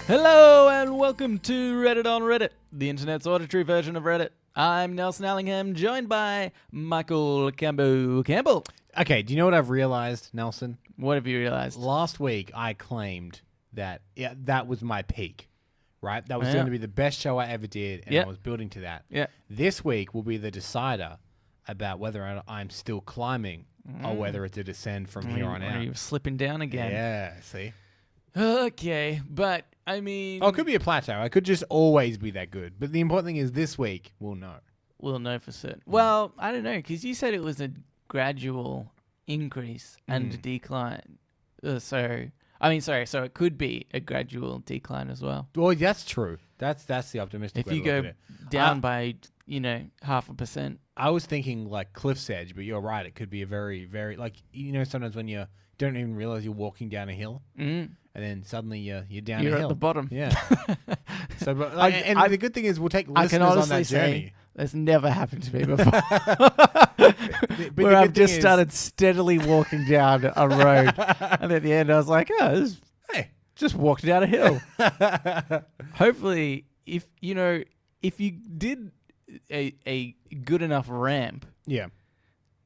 Hello and welcome to Reddit on Reddit, the internet's auditory version of Reddit. I'm Nelson Allingham, joined by Michael Campbell. Okay, do you know what I've realized, Nelson? What have you realized? Last week, I claimed that that was my peak, right? That was going to be the best show I ever did, and I was building to that. Yeah. This week will be the decider about whether I'm still climbing or whether it's a descend from here on out. Are you slipping down again? Yeah, see? Okay, but I mean... Oh, it could be a plateau. I could just always be that good. But the important thing is this week, we'll know. We'll know for certain. Well, I don't know, because you said it was a gradual increase and a decline. So it could be a gradual decline as well. Well, that's true. That's the optimistic way If you to look go at it. down by, 0.5%. I was thinking like cliff's edge, but you're right. It could be a very, very, sometimes when you don't even realize you're walking down a hill, and then suddenly you're down a hill. You're at the bottom. Yeah. So, the good thing is we'll take listeners on that journey. That's never happened to me before. Where I've just started steadily walking down a road, and at the end I was like, hey, just walked down a hill. Hopefully, if you did a good enough ramp,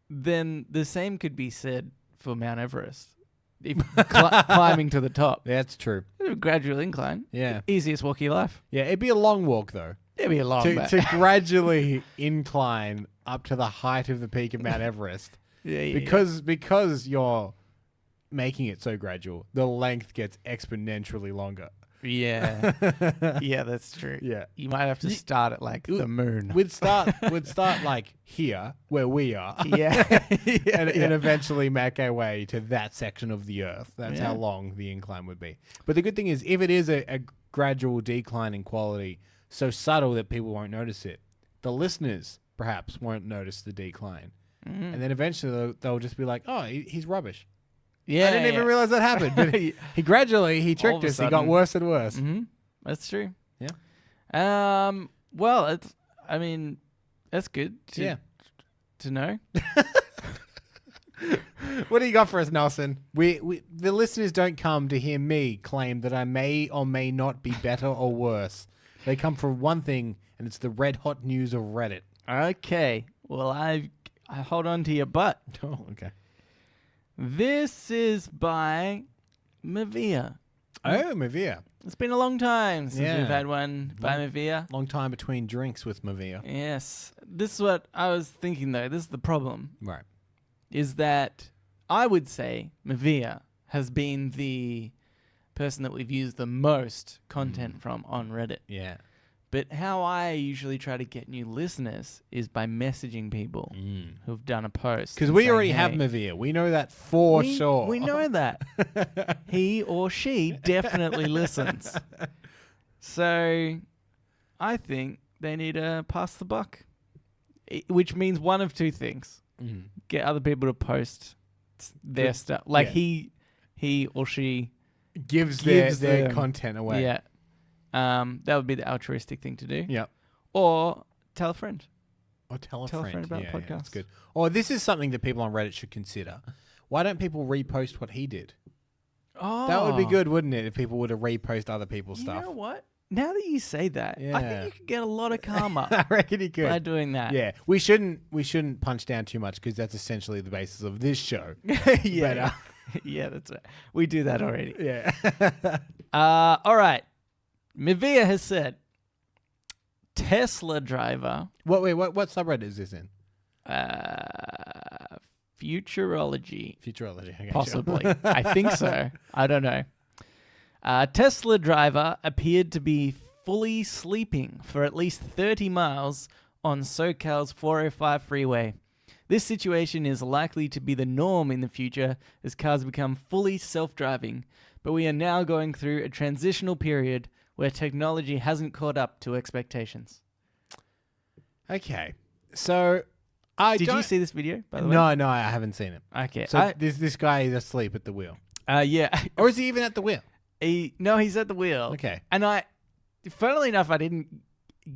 then the same could be said for Mount Everest. If climbing to the top. That's true. A gradual incline. Yeah. Easiest walk of your life. Yeah, it'd be a long walk though. It'd be a long to gradually incline up to the height of the peak of Mount Everest. Because you're making it so gradual, the length gets exponentially longer. Yeah. Yeah, that's true. Yeah. You might have to start at like the moon. We'd start like here where we are. Yeah. and eventually make our way to that section of the earth. That's how long the incline would be. But the good thing is if it is a gradual decline in quality, so subtle that people won't notice it, the listeners perhaps won't notice the decline. And then eventually they'll just be like, oh, he's rubbish. Yeah, I didn't even realize that happened. But he gradually tricked us. He got worse and worse. That's true. Yeah. Well, that's good to know. What do you got for us, Nelson? We the listeners don't come to hear me claim that I may or may not be better or worse. They come for one thing, and it's the red hot news of Reddit. Okay. Well, I hold on to your butt. Oh, okay. This is by Mavia. Oh, Mavia. It's been a long time since we've had one by Mavia. Long time between drinks with Mavia. Yes. This is what I was thinking, though. This is the problem. Right. Is that I would say Mavia has been the person that we've used the most content from on Reddit. Yeah. But how I usually try to get new listeners is by messaging people who've done a post. Because we already have Mavia. We know that for sure. We know that. He or she definitely listens. So I think they need to pass the buck. Which means one of two things. Get other people to post their stuff. Like he or she gives their content away. Yeah. That would be the altruistic thing to do. Yeah. Or tell a friend. Or tell a friend about the podcast. Yeah, that's good. Or this is something that people on Reddit should consider. Why don't people repost what he did? Oh. That would be good, wouldn't it, if people were to repost other people's stuff? You know what? Now that you say that, I think you could get a lot of karma I reckon you could. by doing that. Yeah. We shouldn't punch down too much because that's essentially the basis of this show. Yeah. Yeah, that's right. We do that already. Yeah. All right. Mavia has said, Tesla driver. What subreddit is this in? Futurology. Futurology. Okay, possibly. Sure. I think so. I don't know. Tesla driver appeared to be fully sleeping for at least 30 miles on SoCal's 405 freeway. This situation is likely to be the norm in the future as cars become fully self-driving, but we are now going through a transitional period where technology hasn't caught up to expectations. Okay. So, Did you see this video, by the way? No, I haven't seen it. Okay. So, this guy is asleep at the wheel. Yeah. Or is he even at the wheel? No, he's at the wheel. Okay. And funnily enough, I didn't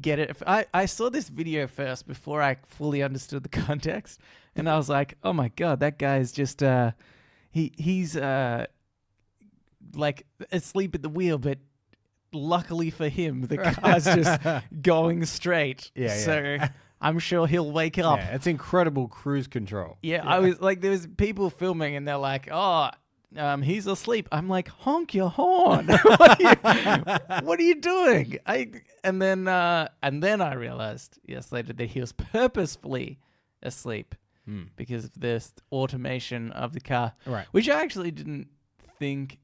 get it. I saw this video first before I fully understood the context. And I was like, oh my God, that guy's just, he's like asleep at the wheel, but luckily for him, the car's just going straight. Yeah, so I'm sure he'll wake up. Yeah, it's incredible cruise control. Yeah, I was like, there was people filming and they're like, oh, he's asleep. I'm like, honk your horn. What are you doing? And then I realized years later that he was purposefully asleep because of this automation of the car, Right. which I actually didn't think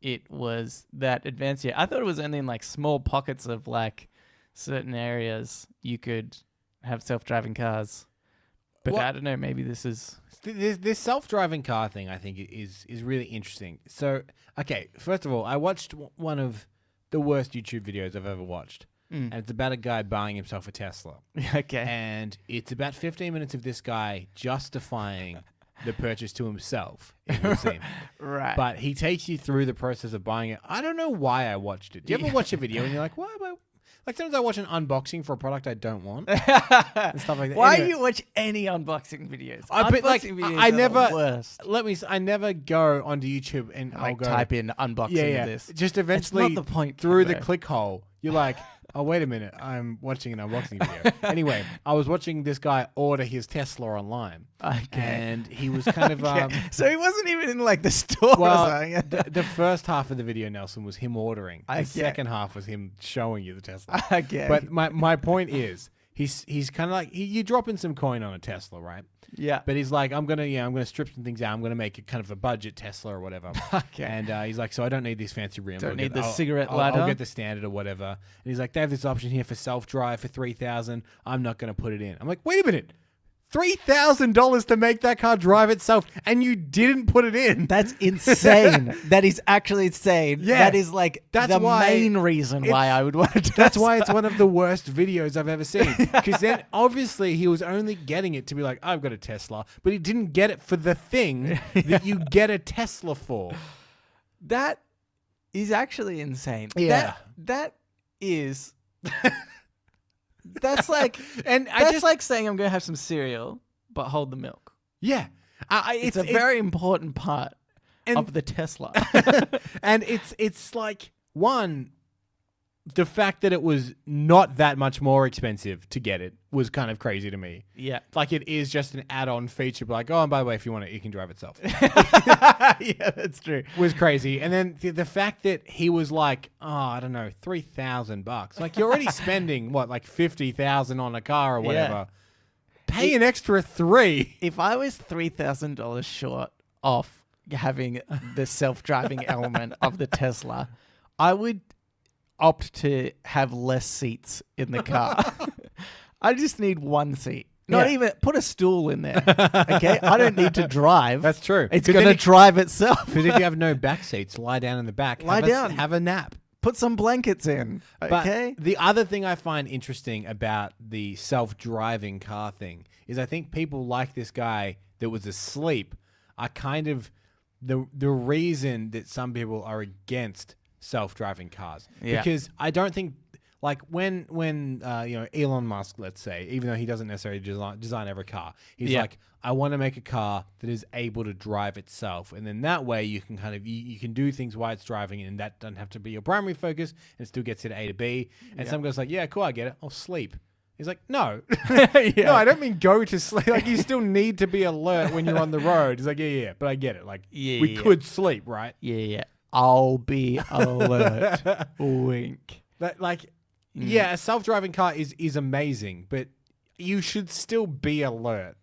it was that advanced yet. I thought it was only in like small pockets of like certain areas you could have self-driving cars. But I don't know, maybe this is... This self-driving car thing, I think, is really interesting. So, okay, first of all, I watched one of the worst YouTube videos I've ever watched. And it's about a guy buying himself a Tesla. Okay. And it's about 15 minutes of this guy justifying the purchase to himself, it would seem. Right. But he takes you through the process of buying it. I don't know why I watched it. Do you ever watch a video and you're like, why? Like sometimes I watch an unboxing for a product I don't want and stuff like that. Why Anyway, do you watch any unboxing videos? Unboxing Videos I are the never worst. I never go onto YouTube and I'll Like go type in unboxing of this. Just eventually That's not the point, through the though. click hole, you're like, oh wait a minute, I'm watching an unboxing video. Anyway, I was watching this guy order his Tesla online, and he was kind of So he wasn't even in like the store well, or something. the first half of the video, Nelson, was him ordering. The Okay. second half was him showing you the Tesla. Okay. But my point is, he's kind of like you dropping some coin on a Tesla, right? Yeah. But he's like, I'm gonna strip some things out. I'm gonna make it kind of a budget Tesla or whatever. Okay. And he's like, so I don't need these fancy rims. Don't I'll need get- the I'll- cigarette I'll lighter? get the standard or whatever. And he's like, they have this option here for self-drive for $3,000. I'm not gonna put it in. I'm like, wait a minute. $3,000 to make that car drive itself, and you didn't put it in. That's insane. That is actually insane. Yeah. That is like That's the why main reason why I would want to do That's this. why it's one of the worst videos I've ever seen. Because then, obviously, he was only getting it to be like, I've got a Tesla. But he didn't get it for the thing that you get a Tesla for. That is actually insane. Yeah. That is... That's like... And That's like saying I'm going to have some cereal, but hold the milk. Yeah. It's a very important part of the Tesla. And it's like, one, the fact that it was not that much more expensive to get it was kind of crazy to me. Yeah. Like it is just an add-on feature, but like, oh, and by the way, if you want it, it can drive itself. Yeah, that's true. Was crazy. And then the fact that he was like, oh, I don't know, $3,000. Like you're already spending what, like $50,000 on a car or whatever. Pay an extra $3,000. If I was $3,000 short off having the self-driving element of the Tesla, I would opt to have less seats in the car. I just need one seat. Not Yeah. even put a stool in there. Okay, I don't need to drive. That's true. It's 'Cause going then to drive itself. Because if you have no back seats, lie down in the back. Lie down. Have a nap. Put some blankets in. Okay. But the other thing I find interesting about the self-driving car thing is I think people like this guy that was asleep are kind of the reason that some people are against self-driving cars. Yeah. Because I don't think like when Elon Musk, let's say, even though he doesn't necessarily design every car, he's like, I want to make a car that is able to drive itself, and then that way you can kind of you can do things while it's driving, and that doesn't have to be your primary focus, and it still gets you to A to B. And some guy's like, yeah, cool, I get it, I'll sleep. He's like, no, no, I don't mean go to sleep. Like you still need to be alert when you're on the road. He's like, yeah, but I get it. Like we could sleep, right? Yeah. I'll be alert. Wink. That a self-driving car is amazing, but you should still be alert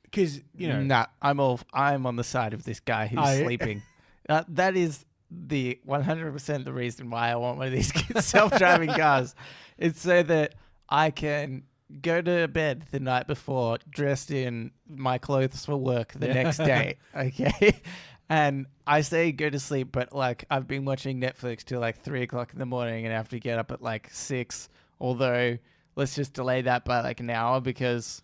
because Nah, I'm on the side of this guy who's sleeping. That is the 100% the reason why I want one of these self-driving cars. It's so that I can go to bed the night before dressed in my clothes for work the next day. Okay. And I say go to sleep, but like I've been watching Netflix till like 3 o'clock in the morning and I have to get up at like 6. Although let's just delay that by like an hour because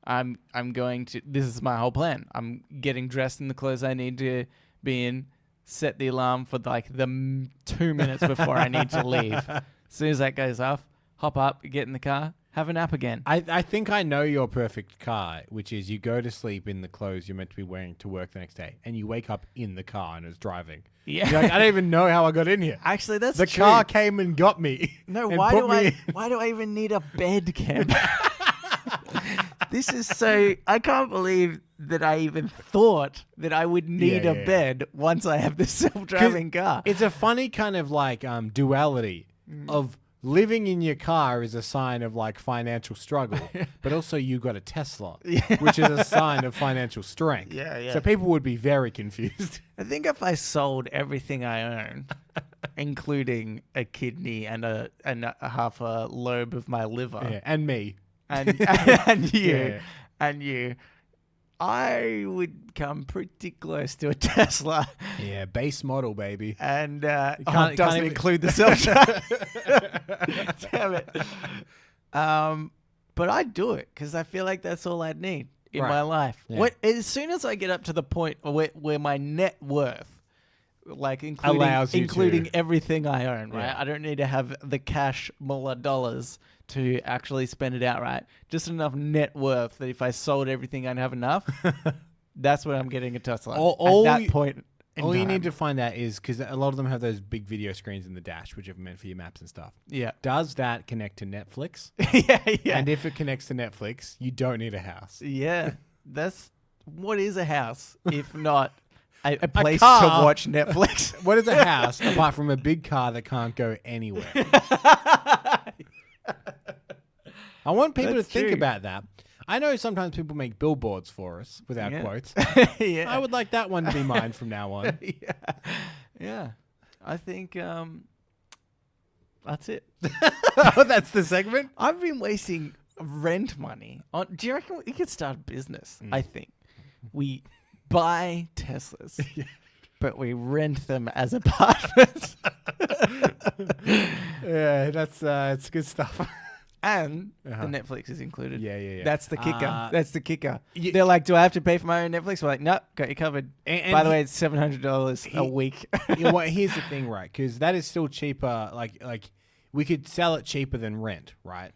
I'm going to, this is my whole plan. I'm getting dressed in the clothes I need to be in, set the alarm for like the 2 minutes before I need to leave. As soon as that goes off, hop up, get in the car, have a nap again. I think I know your perfect car, which is you go to sleep in the clothes you're meant to be wearing to work the next day, and you wake up in the car and it's driving. Yeah. You're like, I don't even know how I got in here. Actually, that's the true. car came and got me. No, and why put do me I? in. Why do I even need a bed, Cam? This is so. I can't believe that I even thought that I would need a bed once I have this self-driving car. It's a funny kind of like duality of living in your car is a sign of like financial struggle, but also you got a Tesla, which is a sign of financial strength. Yeah. So people would be very confused. I think if I sold everything I own, including a kidney and a half a lobe of my liver, Yeah, and me. and you, I would come pretty close to a Tesla. Yeah, base model, baby. And can't it doesn't even include the self-drive. Damn it. But I'd do it because I feel like that's all I'd need in my life. Yeah. As soon as I get up to the point where my net worth, like including everything I own, right? Yeah. I don't need to have the cash mullah dollars to actually spend it outright. Just enough net worth that if I sold everything, I'd have enough. That's when I'm getting a Tesla. At that point. All you need to find out is, because a lot of them have those big video screens in the dash, which are meant for your maps and stuff. Yeah. Does that connect to Netflix? Yeah. And if it connects to Netflix, you don't need a house. Yeah. What is a house if not a place car. to watch Netflix? What is a house apart from a big car that can't go anywhere? I want people That's to think true. about that. I know sometimes people make billboards for us without quotes. Yeah. I would like that one to be mine from now on. Yeah. I think that's it. Oh, that's the segment? I've been wasting rent money on. Do you reckon we could start a business? I think we buy Teslas, but we rent them as apartments. Yeah, it's good stuff. And the Netflix is included. Yeah. That's the kicker. That's the kicker. They're like, do I have to pay for my own Netflix? We're like, nope, got you covered. And by the way, it's $700 a week. Here's the thing, right? Because that is still cheaper. Like we could sell it cheaper than rent, right?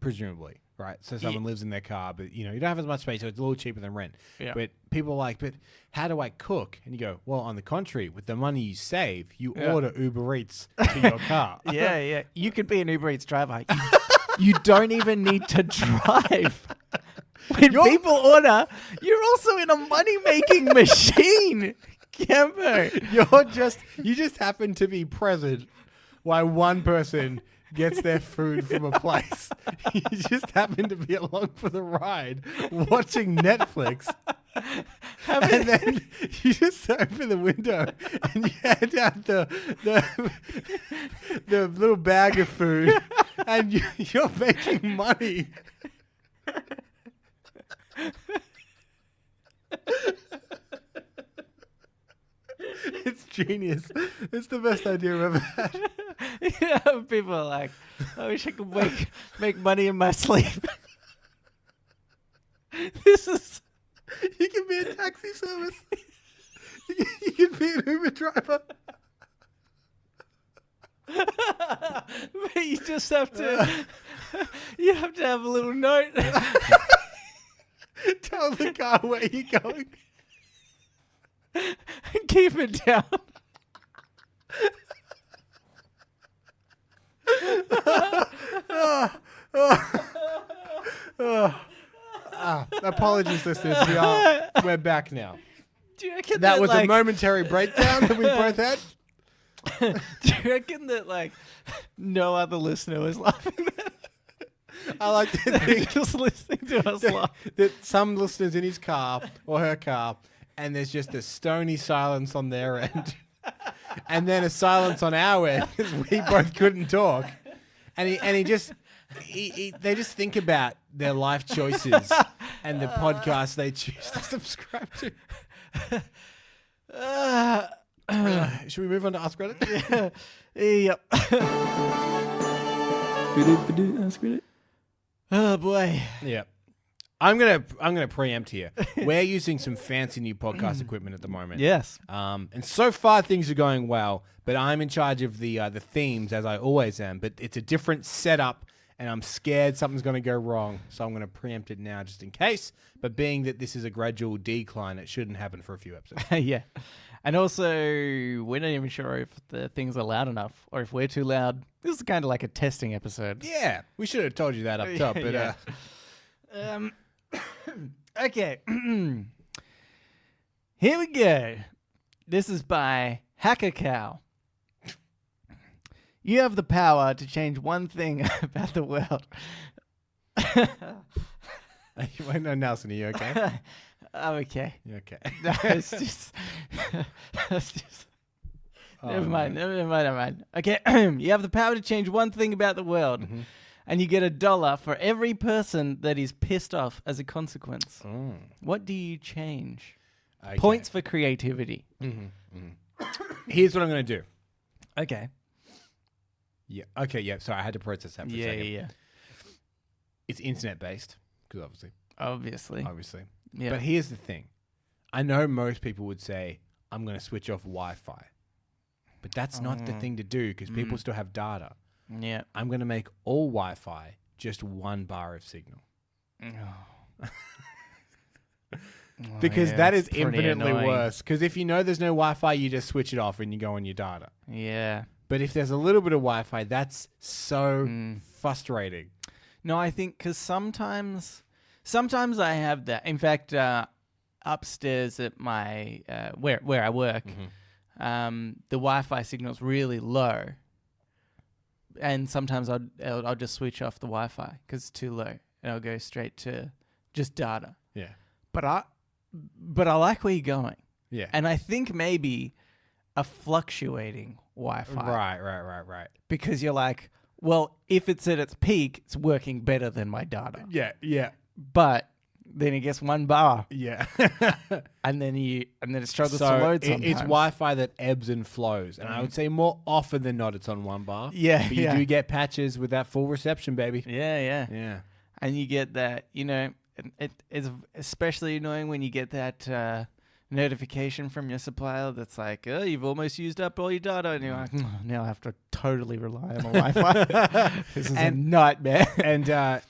Presumably, right? So someone lives in their car, but you don't have as much space, so it's a little cheaper than rent. Yeah. But people are like, but how do I cook? And you go, well, on the contrary, with the money you save, you order Uber Eats to your car. Yeah. You could be an Uber Eats driver. You don't even need to drive. When people order, you're also in a money-making machine, Campo. You just happen to be present while one person gets their food from a place. You just happen to be along for the ride, watching Netflix. And then you just open the window and you hand out the little bag of food, and you're making money. It's genius. It's the best idea I've ever had. People are like, I wish I could make money in my sleep. This is... You can be a taxi service. You can be an Uber driver. But you just have to... You have to have a little note. Tell the car where you're going. And keep it down. Apologies, listeners. We're back now. Do you reckon That was like, a momentary breakdown that we both had. Do you reckon that no other listener was laughing at I like to think just listening to us laugh? that some listeners in his car or her car, and there's just a stony silence on their end, and then a silence on our end because we both couldn't talk, and they just think about their life choices and the podcast they choose to subscribe to. Should we move on to Ask Reddit? Yep. Ask Reddit. Oh boy. Yeah. I'm gonna preempt here. We're using some fancy new podcast equipment at the moment. Yes. And so far things are going well, but I'm in charge of the themes as I always am. But it's a different setup and I'm scared something's going to go wrong, so I'm going to preempt it now just in case. But being that this is a gradual decline, it shouldn't happen for a few episodes. Yeah. And also, we're not even sure if the things are loud enough or if we're too loud. This is kind of like a testing episode. Yeah, we should have told you that up top. But Yeah. Okay. Here we go. This is by Hacker Cow. You have the power to change one thing about the world. Wait, no, Nelson, are you okay? I'm okay. You okay? No, it's just... Never mind. Okay, you have the power to change one thing about the world, and you get $1 for every person that is pissed off as a consequence. What do you change? Okay. Points for creativity. Here's what I'm going to do. Okay. Yeah. Okay. Yeah. Sorry, I had to process that for a second. Yeah. It's internet based, because Obviously. Yeah. But here's the thing. I know most people would say, I'm going to switch off Wi-Fi. But that's not the thing to do, because people still have data. Yeah. I'm going to make all Wi-Fi just 1 bar of signal. Because that is infinitely worse. Because if you know there's no Wi-Fi, you just switch it off and you go on your data. Yeah. But if there's a little bit of Wi-Fi, that's so frustrating. No, I think because sometimes I have that. In fact, upstairs at my where I work, the Wi-Fi signal's really low, and sometimes I'll just switch off the Wi-Fi because it's too low, and I'll go straight to just data. Yeah. But I like where you're going. Yeah. And I think maybe a fluctuating Wi-Fi. Right. Because you're like, well, if it's at its peak, it's working better than my data. Yeah. But then it gets 1 bar. Yeah. and then it struggles to load sometimes. It's Wi-Fi that ebbs and flows. And I would say more often than not, it's on 1 bar. Yeah. But you do get patches with that full reception, baby. Yeah. And you get that, it's especially annoying when you get that notification from your supplier that's like, oh, you've almost used up all your data. And you're like, now I have to totally rely on the Wi-Fi. This is a nightmare. And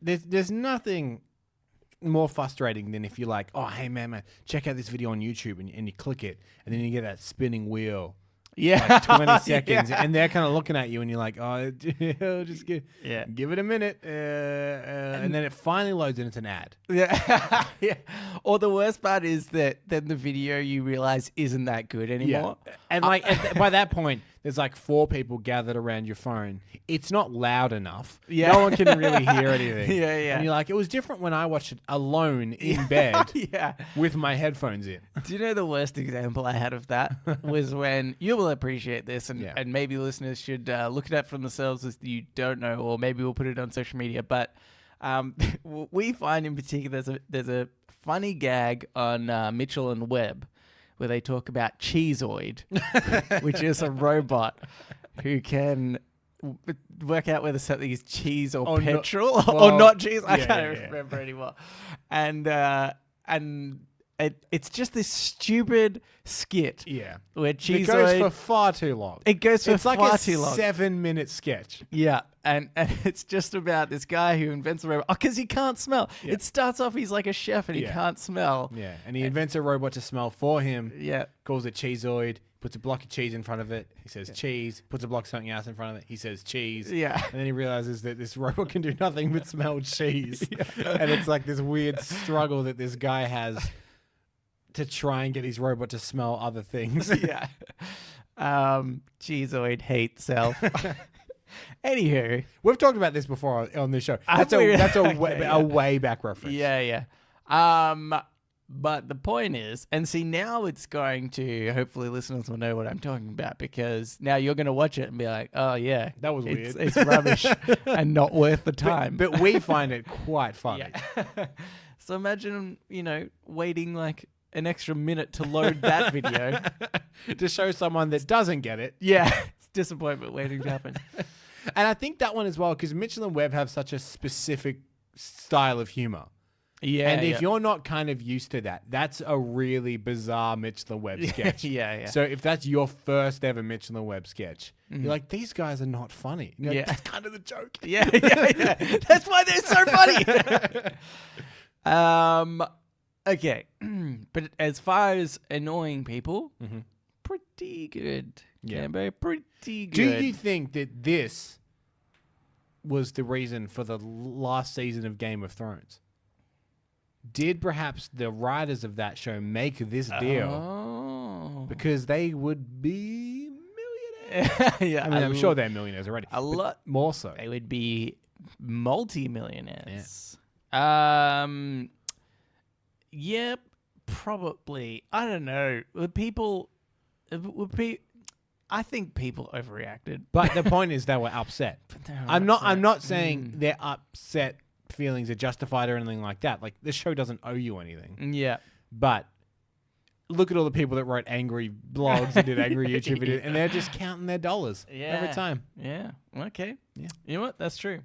there's nothing more frustrating than if you're like, oh, hey, man, check out this video on YouTube. And you click it. And then you get that spinning wheel. Yeah. Like 20 seconds. Yeah. And they're kind of looking at you and you're like, oh, just give it a minute. And then it finally loads and it's an ad. Yeah. Yeah. Or the worst part is that then the video you realize isn't that good anymore. Yeah. And by that point, there's like 4 people gathered around your phone. It's not loud enough. Yeah. No one can really hear anything. Yeah. And you're like, it was different when I watched it alone in bed with my headphones in. Do you know the worst example I had of that was when you will appreciate this and maybe listeners should look it up for themselves if you don't know, or maybe we'll put it on social media. But we find in particular there's a funny gag on Mitchell and Webb where they talk about Cheeseoid, which is a robot who can work out whether something is cheese or petrol or not cheese. I can't remember anymore. And it's just this stupid skit. Yeah. Where Cheeseoid... It goes for far too long. It goes for far too long. It's like a 7-minute sketch. Yeah. And it's just about this guy who invents a robot. Oh, because he can't smell. Yeah. It starts off, he's like a chef and he can't smell. Yeah. And he invents a robot to smell for him. Yeah. Calls it Cheeseoid. Puts a block of cheese in front of it. He says cheese. Puts a block of something else in front of it. He says cheese. Yeah. And then he realizes that this robot can do nothing but smell cheese. And it's like this weird struggle that this guy has to try and get his robot to smell other things. Yeah. Cheeseoid hates self. Anywho, we've talked about this before on this show. That's a way back reference. Yeah. But the point is, and see, now it's going to, hopefully listeners will know what I'm talking about, because now you're going to watch it and be like, oh yeah, that was weird. It's rubbish and not worth the time. But we find it quite funny. Yeah. So imagine, waiting like an extra minute to load that video to show someone that doesn't get it. Yeah. It's disappointment waiting to happen. And I think that one as well, because Mitchell and Webb have such a specific style of humor. Yeah. And if yeah. you're not kind of used to that, that's a really bizarre Michelin Web sketch. yeah. So if that's your first ever Michelin Web sketch, you're like, these guys are not funny. You're like, Yeah. that's kind of the joke. yeah. That's why they're so funny. Okay. But as far as annoying people, pretty good. Yeah. Cambo, pretty good. Do you think that this was the reason for the last season of Game of Thrones? Did perhaps the writers of that show make this deal because they would be millionaires? yeah. I mean, I'm sure they're millionaires already. A lot More so. They would be multi-millionaires. Yep, probably. I don't know. I think people overreacted. But the point is they were upset. I'm not saying their upset feelings are justified or anything like that. Like, this show doesn't owe you anything. Yeah. But look at all the people that wrote angry blogs and did angry YouTube videos, and they're just counting their dollars every time. Yeah. Okay. Yeah. You know what? That's true.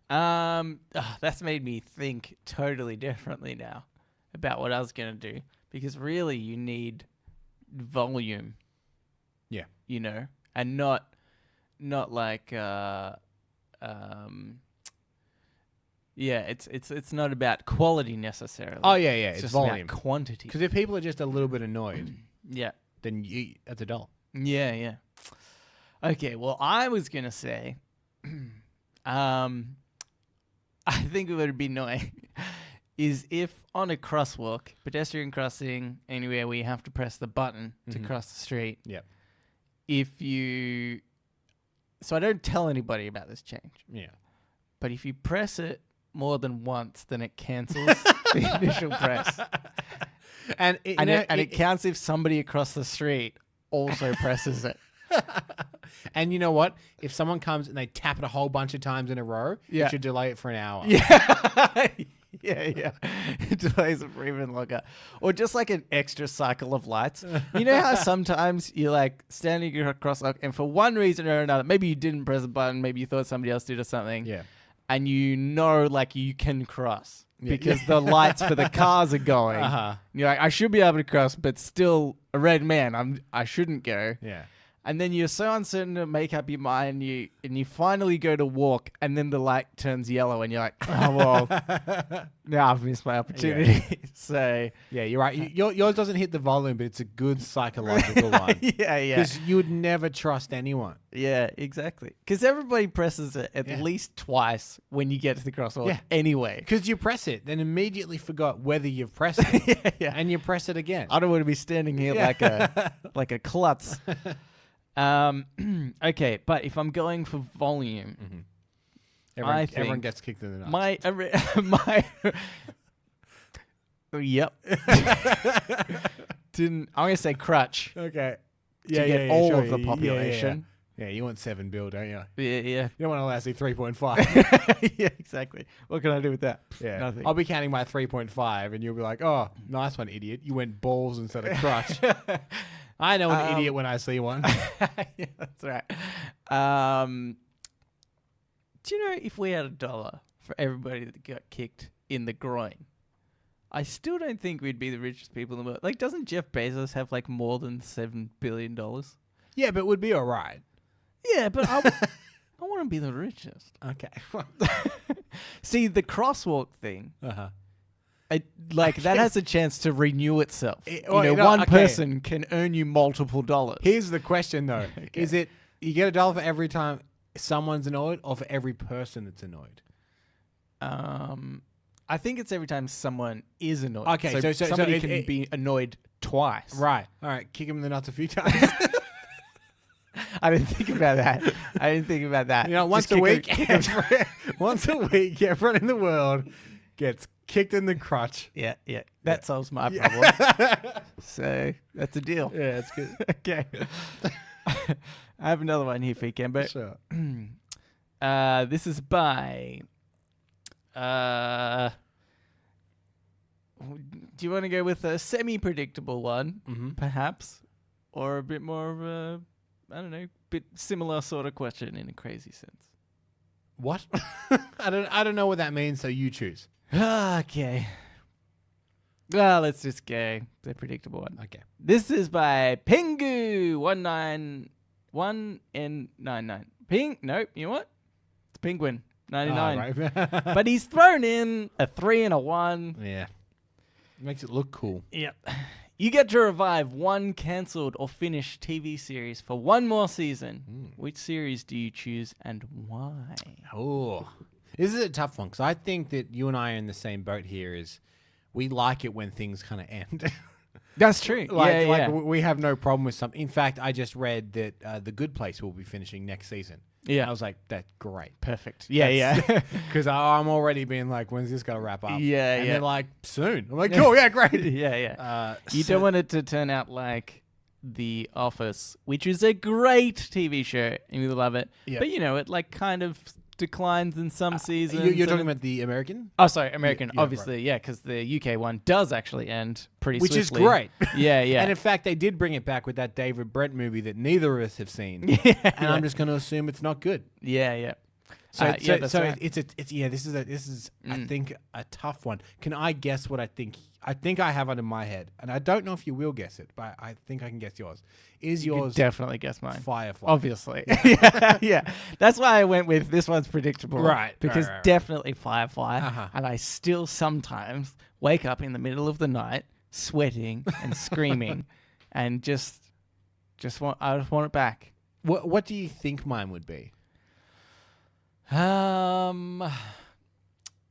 That's made me think totally differently now about what I was going to do, because really you need volume. Yeah. You know, and not like it's not about quality necessarily. Oh yeah, it's just volume, about quantity. Because if people are just a little bit annoyed, Yeah. then that's a dollar. Yeah. Okay, well, I was gonna say, I think it would be annoying is if on a crosswalk, pedestrian crossing, anywhere where you have to press the button to cross the street. Yeah. So I don't tell anybody about this change. Yeah. But if you press it more than once, then it cancels the initial press. And it counts if somebody across the street also presses it. And you know what? If someone comes and they tap it a whole bunch of times in a row, you should delay it for an hour. Yeah. yeah. It delays it for even longer. Or just like an extra cycle of lights. You know how sometimes you're like standing across, and for one reason or another, maybe you didn't press a button, maybe you thought somebody else did or something. Yeah. And you know, like, you can cross because the lights for the cars are going. You're like, I should be able to cross, but still a red man. I shouldn't go. Yeah. And then you're so uncertain to make up your mind, and you finally go to walk, and then the light turns yellow, and you're like, oh well, now I've missed my opportunity. Yeah. So yeah, you're right. Yours doesn't hit the volume, but it's a good psychological one. yeah. Because you would never trust anyone. Yeah, exactly. Because everybody presses it at least twice when you get to the crosswalk. Yeah. Anyway, Because you press it, then immediately forgot whether you've pressed it, yeah. and you press it again. I don't want to be standing here like a klutz. Okay, but if I'm going for volume, Everyone gets kicked in the nuts. my yep. I'm gonna say crutch Okay. to get all of the population. Yeah, you want 7 bill, don't you? Yeah. You don't want to last 3.5. Yeah, exactly. What can I do with that? Yeah. Nothing. I'll be counting my 3.5, and you'll be like, oh, nice one, idiot. You went balls instead of crutch. I know an idiot when I see one. Yeah, that's right. Do you know if we had $1 for everybody that got kicked in the groin, I still don't think we'd be the richest people in the world. Like, doesn't Jeff Bezos have like more than $7 billion? Yeah, but it would be all right. Yeah, but I want to be the richest. Okay. See, the crosswalk thing, Uh-huh. that has a chance to renew itself. One one person can earn you multiple dollars. Here's the question, though. Okay. Is it you get $1 for every time someone's annoyed, or for every person that's annoyed? I think it's every time someone is annoyed. Okay, so somebody can be annoyed twice. Right. All right. Kick him in the nuts a few times. I didn't think about that. You know, once a week, everyone in the world gets kicked in the crotch. Yeah. That solves my problem. So that's a deal. Yeah, it's good. Okay. I have another one here for you, Kembo. Sure. This is by... do you want to go with a semi-predictable one, perhaps? Or a bit more of a, I don't know, bit similar sort of question in a crazy sense? What? I don't know what that means, so you choose. Okay. Well, let's just go the predictable one. Okay. This is by Pingu191N99. Nope, you know what? It's Penguin 99. Oh, right. But he's thrown in a 3 and a 1. Yeah. Makes it look cool. Yep. You get to revive one cancelled or finished TV series for one more season. Which series do you choose and why? Oh. This is a tough one because I think that you and I are in the same boat here is we like it when things kind of end. That's true. Like we have no problem with something. In fact, I just read that The Good Place will be finishing next season. Yeah. I was like, that's great. Perfect. Yeah. Because I'm already being like, when's this going to wrap up? Yeah, and yeah. they're like, soon. I'm like, oh, yeah, great. Yeah. You don't want it to turn out like The Office, which is a great TV show, and we love it. Yeah. But, it like kind of declines in some seasons. You're talking about the American? Oh, sorry, American, Yeah, obviously, yeah, because the UK one does actually end pretty Which swiftly. is great. Yeah. And in fact, they did bring it back with that David Brent movie that neither of us have seen. And I'm just going to assume it's not good. Yeah. So, that's right. This is I think a tough one. Can I guess what I think? I think I have it in my head, and I don't know if you will guess it, but I think I can guess yours. Is You yours could definitely guess mine. Firefly? Obviously. Yeah. That's why I went with this one's predictable. Right. Because Right. definitely Firefly. Uh-huh. And I still sometimes wake up in the middle of the night sweating and screaming and I just want it back. What do you think mine would be?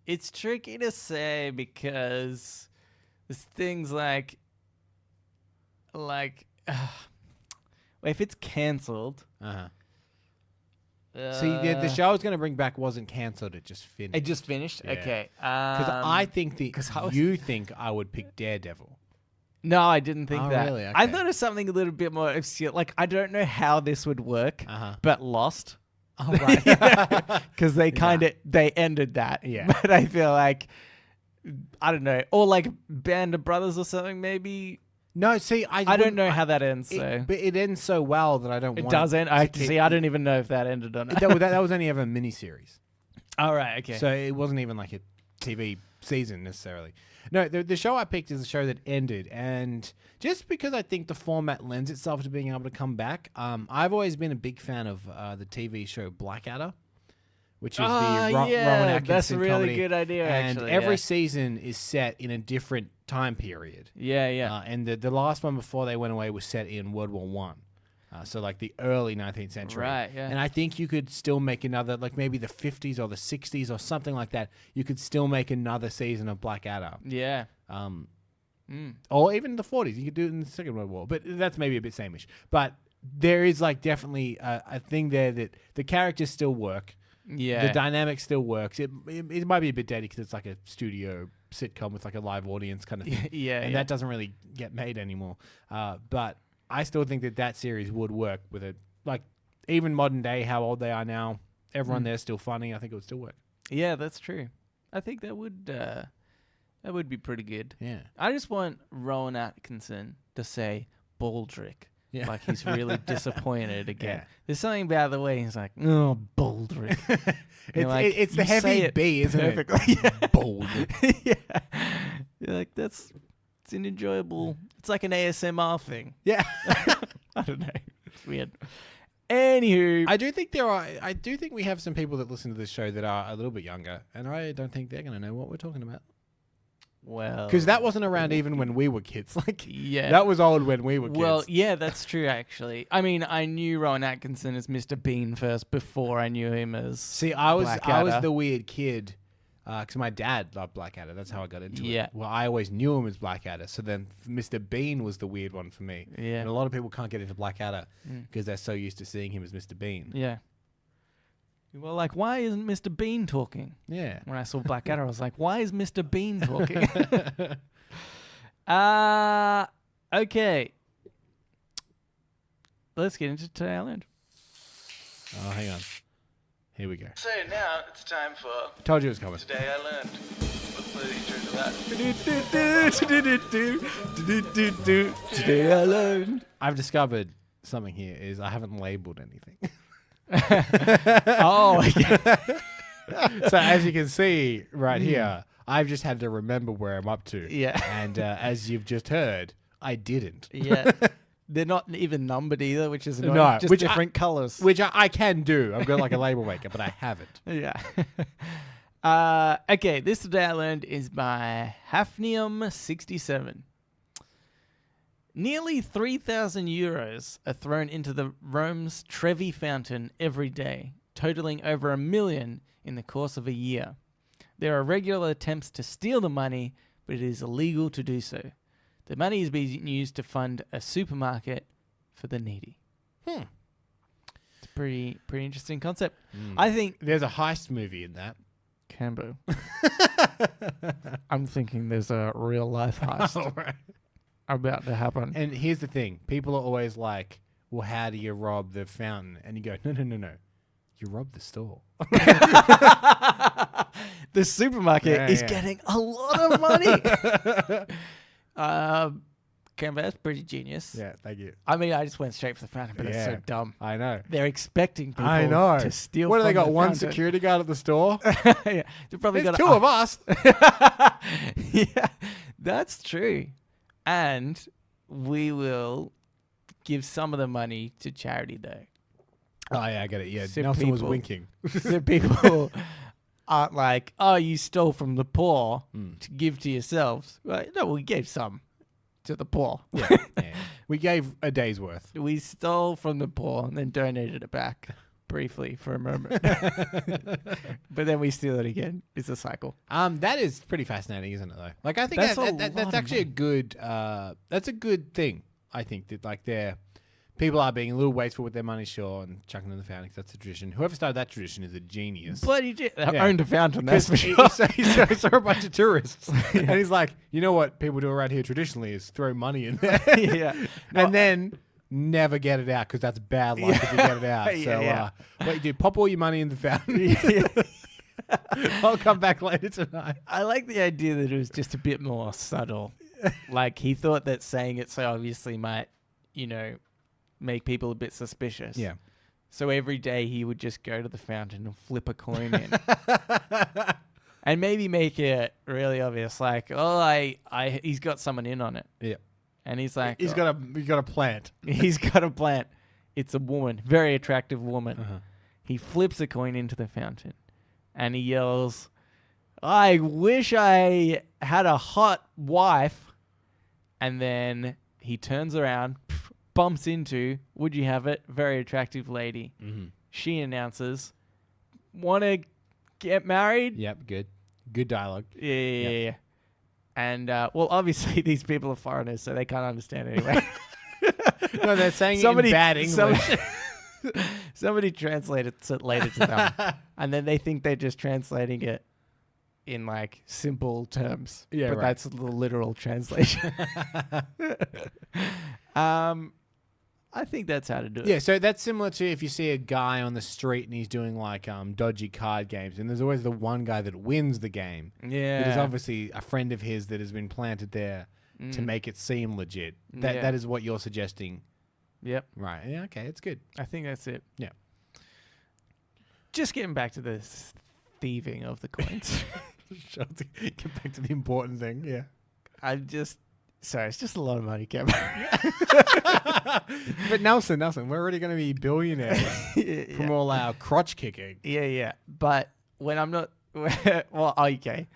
It's tricky to say because there's things like if it's cancelled. Uh-huh. See, the show I was going to bring back wasn't cancelled; it just finished. It just finished. Yeah. Okay. Because I think you think I would pick Daredevil. No, I didn't think Oh, that. really? I Okay. thought of something a little bit more obscure. Like I don't know how this would work, but Lost. Oh, right. Because they they ended that. Yeah. But I feel like I don't know, or like Band of Brothers or something maybe. No, see, I don't know how that ends. So but it ends so well that I don't. it want does end. to keep- I don't even know if that ended or not. that was only ever a miniseries. All right. Okay. So it wasn't even like a TV season necessarily. No, the show I picked is a show that ended, and just because I think the format lends itself to being able to come back, I've always been a big fan of the TV show Blackadder, which is the Rowan Atkinson that's a really comedy. good idea. And actually, every yeah. season is set in a different time period. Yeah. And the last one before they went away was set in World War One. So like the early 19th century. Right, yeah. And I think you could still make another, like maybe the 50s or the 60s or something like that. You could still make another season of Blackadder. Yeah. Or even the 40s. You could do it in the Second World War. But that's maybe a bit sameish. But there is like definitely a thing there that the characters still work. Yeah. The dynamic still works. It might be a bit dated because it's like a studio sitcom with like a live audience kind of thing. Yeah. And that doesn't really get made anymore. But I still think that series would work with it. Like, even modern day, how old they are now, everyone there's still funny. I think it would still work. Yeah, that's true. I think that would be pretty good. Yeah. I just want Rowan Atkinson to say Baldrick. Yeah. Like he's really disappointed again. Yeah. There's something about the way he's like, oh, Baldrick. It's the heavy B, isn't perfectly. it? Bold. Yeah. You're like, it's an enjoyable, it's like an ASMR thing. Yeah. I don't know. It's weird. Anywho. I do think we have some people that listen to this show that are a little bit younger, and I don't think they're going to know what we're talking about. Well. Because that wasn't around even when we were kids. Like, yeah. that was old when we were kids. Well, yeah, that's true, actually. I mean, I knew Rowan Atkinson as Mr. Bean first before I knew him as See, I was Blackadder. the weird kid because my dad loved Blackadder. That's how I got into Yeah. it. Well, I always knew him as Blackadder. So then Mr. Bean was the weird one for me. Yeah. And a lot of people can't get into Blackadder because they're so used to seeing him as Mr. Bean. Yeah. Well, like, why isn't Mr. Bean talking? Yeah. When I saw Blackadder, I was like, why is Mr. Bean talking? Okay. Let's get into Today I Learned. Oh, hang on. Here we go. So now it's time for Told you it was coming. Today I Learned. What's the intro to that? Today I Learned. I've discovered something here is I haven't labeled anything. Oh, So as you can see right here, I've just had to remember where I'm up to. Yeah. And as you've just heard, I didn't. Yeah. They're not even numbered either, which is annoying. No, Just which different colours. Which I can do. I've got like a label maker, but I haven't. Yeah. Okay, this today I learned is by Hafnium67. Nearly 3,000 euros are thrown into the Rome's Trevi fountain every day, totaling over 1 million in the course of a year. There are regular attempts to steal the money, but it is illegal to do so. The money is being used to fund a supermarket for the needy. It's a pretty interesting concept. I think There's a heist movie in that. Cambo. I'm thinking there's a real life heist about to happen. And here's the thing. People are always like, well, how do you rob the fountain? And you go, no. You rob the store. The supermarket is getting a lot of money. Cambo, that's pretty genius. Yeah, thank you. I mean, I just went straight for the fountain, but it's so dumb. I know. They're expecting people to steal. What do they from got? the One fountain. security guard at the store? Yeah, they probably There's got two of us. Yeah, that's true. And we will give some of the money to charity, though. Oh, yeah, I get it. Yeah, So Nelson was people- winking. So people aren't like, oh, you stole from the poor to give to yourselves. Right? No, we gave some to the poor. Yeah. We gave a day's worth. We stole from the poor and then donated it back briefly for a moment. But then we steal it again. It's a cycle. That is pretty fascinating, isn't it? Though, like I think That's that's a lot actually a of good. That's a good thing. I think that like people are being a little wasteful with their money, sure, and chucking in the fountain. 'Cause that's a tradition. Whoever started that tradition is a genius. Bloody owned a fountain, that's for Because sure. he saw a bunch of tourists, and he's like, you know what people do around here traditionally is throw money in there, Yeah. and then never get it out because that's bad luck if you get it out. Yeah, So what you do, pop all your money in the fountain. I'll come back later tonight. I like the idea that it was just a bit more subtle. Like he thought that saying it so obviously might, make people a bit suspicious. Yeah. So every day he would just go to the fountain and flip a coin in. And maybe make it really obvious, like, he's got someone in on it. Yeah. And he's like, He's got a plant. he's got a plant. It's a woman, very attractive woman. Uh-huh. He flips a coin into the fountain and he yells, I wish I had a hot wife. And then he turns around, bumps into, would you have it, very attractive lady. Mm-hmm. She announces, want to get married? Yep, good dialogue. Yeah. And, well, obviously these people are foreigners, so they can't understand anyway. No, they're saying it in bad English. Somebody translated it later to them. And then they think they're just translating it in, like, simple terms. Yeah, but right. that's the literal translation. I think that's how to do it. Yeah, so that's similar to if you see a guy on the street and he's doing like dodgy card games, and there's always the one guy that wins the game. Yeah. It is obviously a friend of his that has been planted there to make it seem legit. That is what you're suggesting. Yep. Right. Yeah, okay, it's good. I think that's it. Yeah. Just getting back to the thieving of the coins. Get back to the important thing, yeah. Sorry, it's just a lot of money, Kevin. But Nelson, we're already going to be billionaires from all our crotch kicking. Yeah. But when I'm not... Well, okay.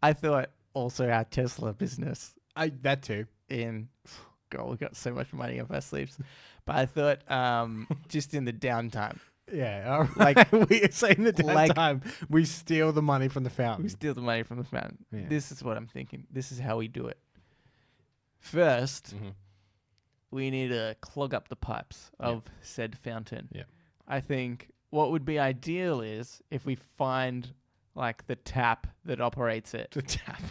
I thought also our Tesla business That too. God, we've got so much money up our sleeves. But I thought just in the downtime. Yeah, like we're saying the downtime, we steal the money from the fountain. We steal the money from the fountain. Yeah. This is what I'm thinking. This is how we do it. First, we need to clog up the pipes of said fountain. Yeah. I think what would be ideal is if we find like the tap that operates it. The tap.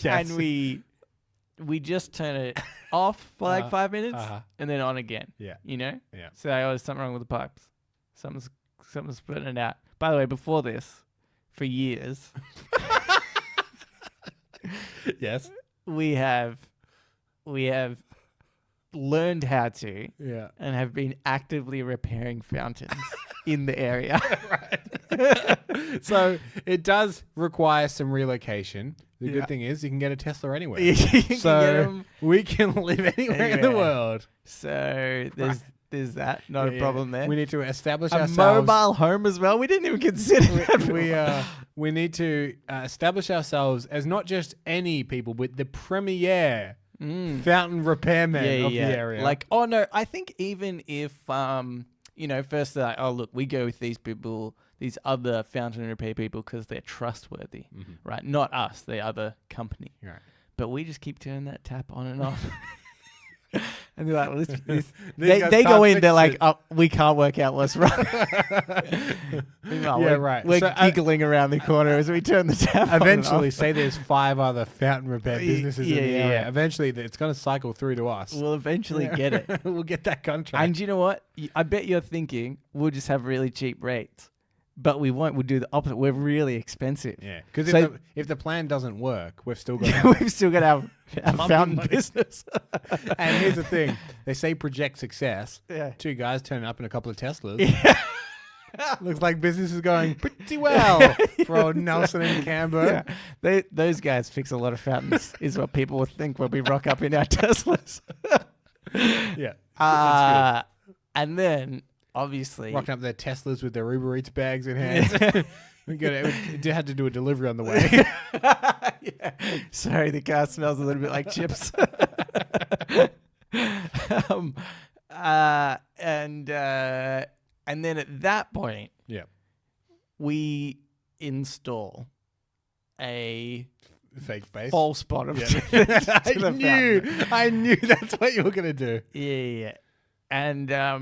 Yes. And we just turn it off for like 5 minutes and then on again. Yeah. You know? Yeah. So there's something wrong with the pipes. Something's putting it out. By the way, before this, for years, Yes. we have learned how to Yeah. and have been actively repairing fountains in the area. Right. So it does require some relocation. The Yeah. good thing is you can get a Tesla anywhere. You can get So 'em we can live anywhere in the anywhere. world. So there's that. Not a Yeah. problem there. We need to establish A ourselves. mobile home as well. We didn't even consider that. We need to establish ourselves as not just any people, but the premier fountain repairman of the area. Like, oh no, I think even if first they're like, oh look, we go with these people, these other fountain repair people because they're trustworthy, right? Not us, the other company. Right. But we just keep turning that tap on and off. And they're like, well, These guys they go can't in, fix they're like, it. oh, we can't work out what's wrong. Yeah, right. We're So, giggling around the corner as we turn the tap on and eventually, off. say there's 5 other fountain repair businesses in the area. Yeah. Eventually, it's going to cycle through to us. We'll eventually get it. We'll get that contract. And you know what? I bet you're thinking we'll just have really cheap rates. But we won't. We'll do the opposite. We're really expensive. Yeah, because So- if the plan doesn't work, we've still got. We've still got our fountain money. business. And here's the thing: they say project success. Yeah. 2 guys turning up in a couple of Teslas. Yeah. Looks like business is going pretty well for old Nelson and Canberra. Yeah. Those guys fix a lot of fountains, is what people would think when we rock up in our Teslas. Yeah, And then, obviously... rocking up their Teslas with their Uber Eats bags in hand. We had to do a delivery on the way. Yeah. Sorry, the car smells a little bit like chips. And then at that point, Yeah, we install a fake base. false bottom Yeah. to the fountain. I knew that's what you were gonna do. Yeah. And I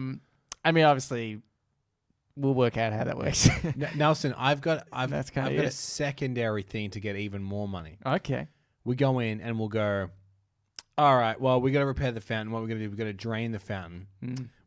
mean, obviously, we'll work out how that works. Nelson, I've got That's kinda a it. secondary thing to get even more money. Okay. We go in and we'll go, all right, well, we got to repair the fountain. What we're going to do, we've got to drain the fountain.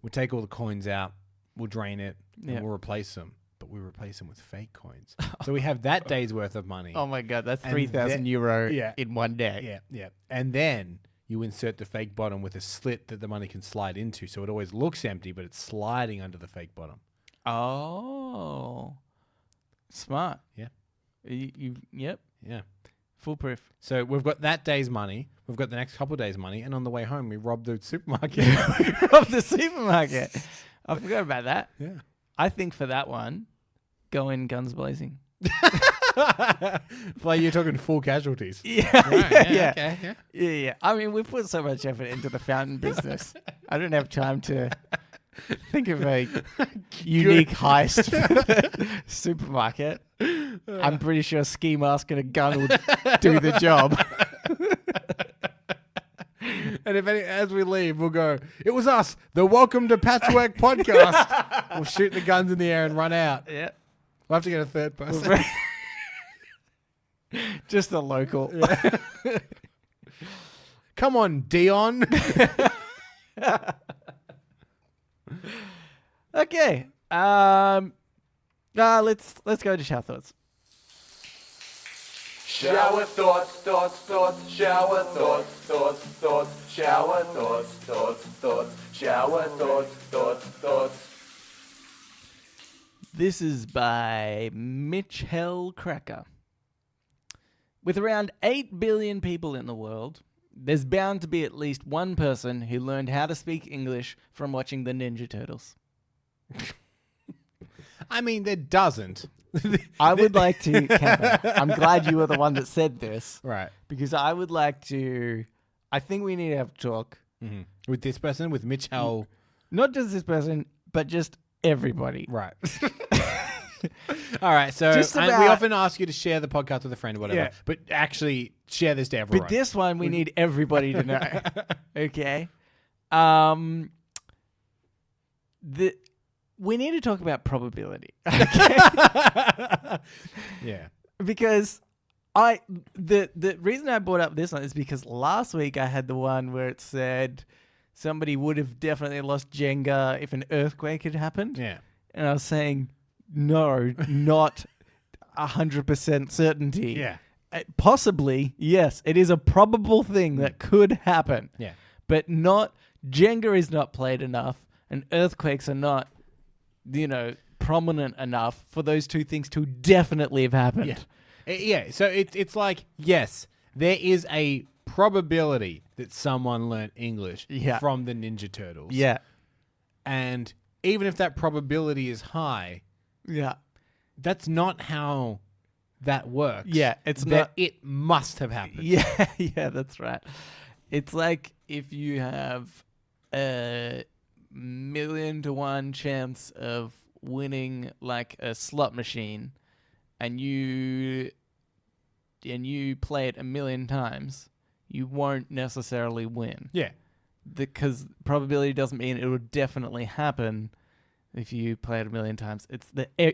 We'll take all the coins out. We'll drain it. Yeah. And we'll replace them. But we replace them with fake coins. So we have that day's worth of money. Oh my God, that's And 3,000 euro yeah. in one day. Yeah. And then you insert the fake bottom with a slit that the money can slide into. So it always looks empty, but it's sliding under the fake bottom. Oh, smart. Yeah. Yep. Yeah. Foolproof. So we've got that day's money. We've got the next couple of days' money. And on the way home, we rob the supermarket. Of the supermarket. I forgot about that. Yeah. I think for that one, go in guns blazing. Like you're talking full casualties. Yeah, Right, okay, yeah. Yeah. I mean, we put so much effort into the fountain business. I don't have time to think of a unique heist for the supermarket. I'm pretty sure ski mask and a gun would do the job. And as we leave, we'll go, it was us, the Welcome to Patchwork podcast. We'll shoot the guns in the air and run out. Yeah. We'll have to get a third person. Just a local. Come on, Dion. Okay. Let's go to shower thoughts. Shower thoughts, shower thoughts, shower thoughts, shower thoughts. This is by Mitchell Cracker. With around 8 billion people in the world, there's bound to be at least one person who learned how to speak English from watching the Ninja Turtles. I mean, there doesn't. I would like to, Cameron, I'm glad you were the one that said this. Right. Because I would like to, I think we need to have a talk. Mm-hmm. With this person, with Mitchell. Not just this person, but just everybody. Right. All right. So Just we about- often ask you to share the podcast with a friend or whatever. Yeah. But actually share this to everyone. But this one we need everybody to know. Okay. We need to talk about probability. Okay. Yeah. Because the reason I brought up this one is because last week I had the one where it said somebody would have definitely lost Jenga if an earthquake had happened. Yeah. And I was saying, no, not 100% certainty. Yeah. Possibly, yes, it is a probable thing that could happen. Yeah. But not, Jenga is not played enough and earthquakes are not, prominent enough for those two things to definitely have happened. Yeah. So it's like, yes, there is a probability that someone learned English from the Ninja Turtles. Yeah. And even if that probability is high, that's not how that works. Yeah, it's that not. It must have happened. Yeah, that's right. It's like if you have a 1,000,000 to 1 chance of winning like a slot machine, and you play it 1,000,000 times, you won't necessarily win. Yeah. Because probability doesn't mean it will definitely happen if you play it 1,000,000 times. It's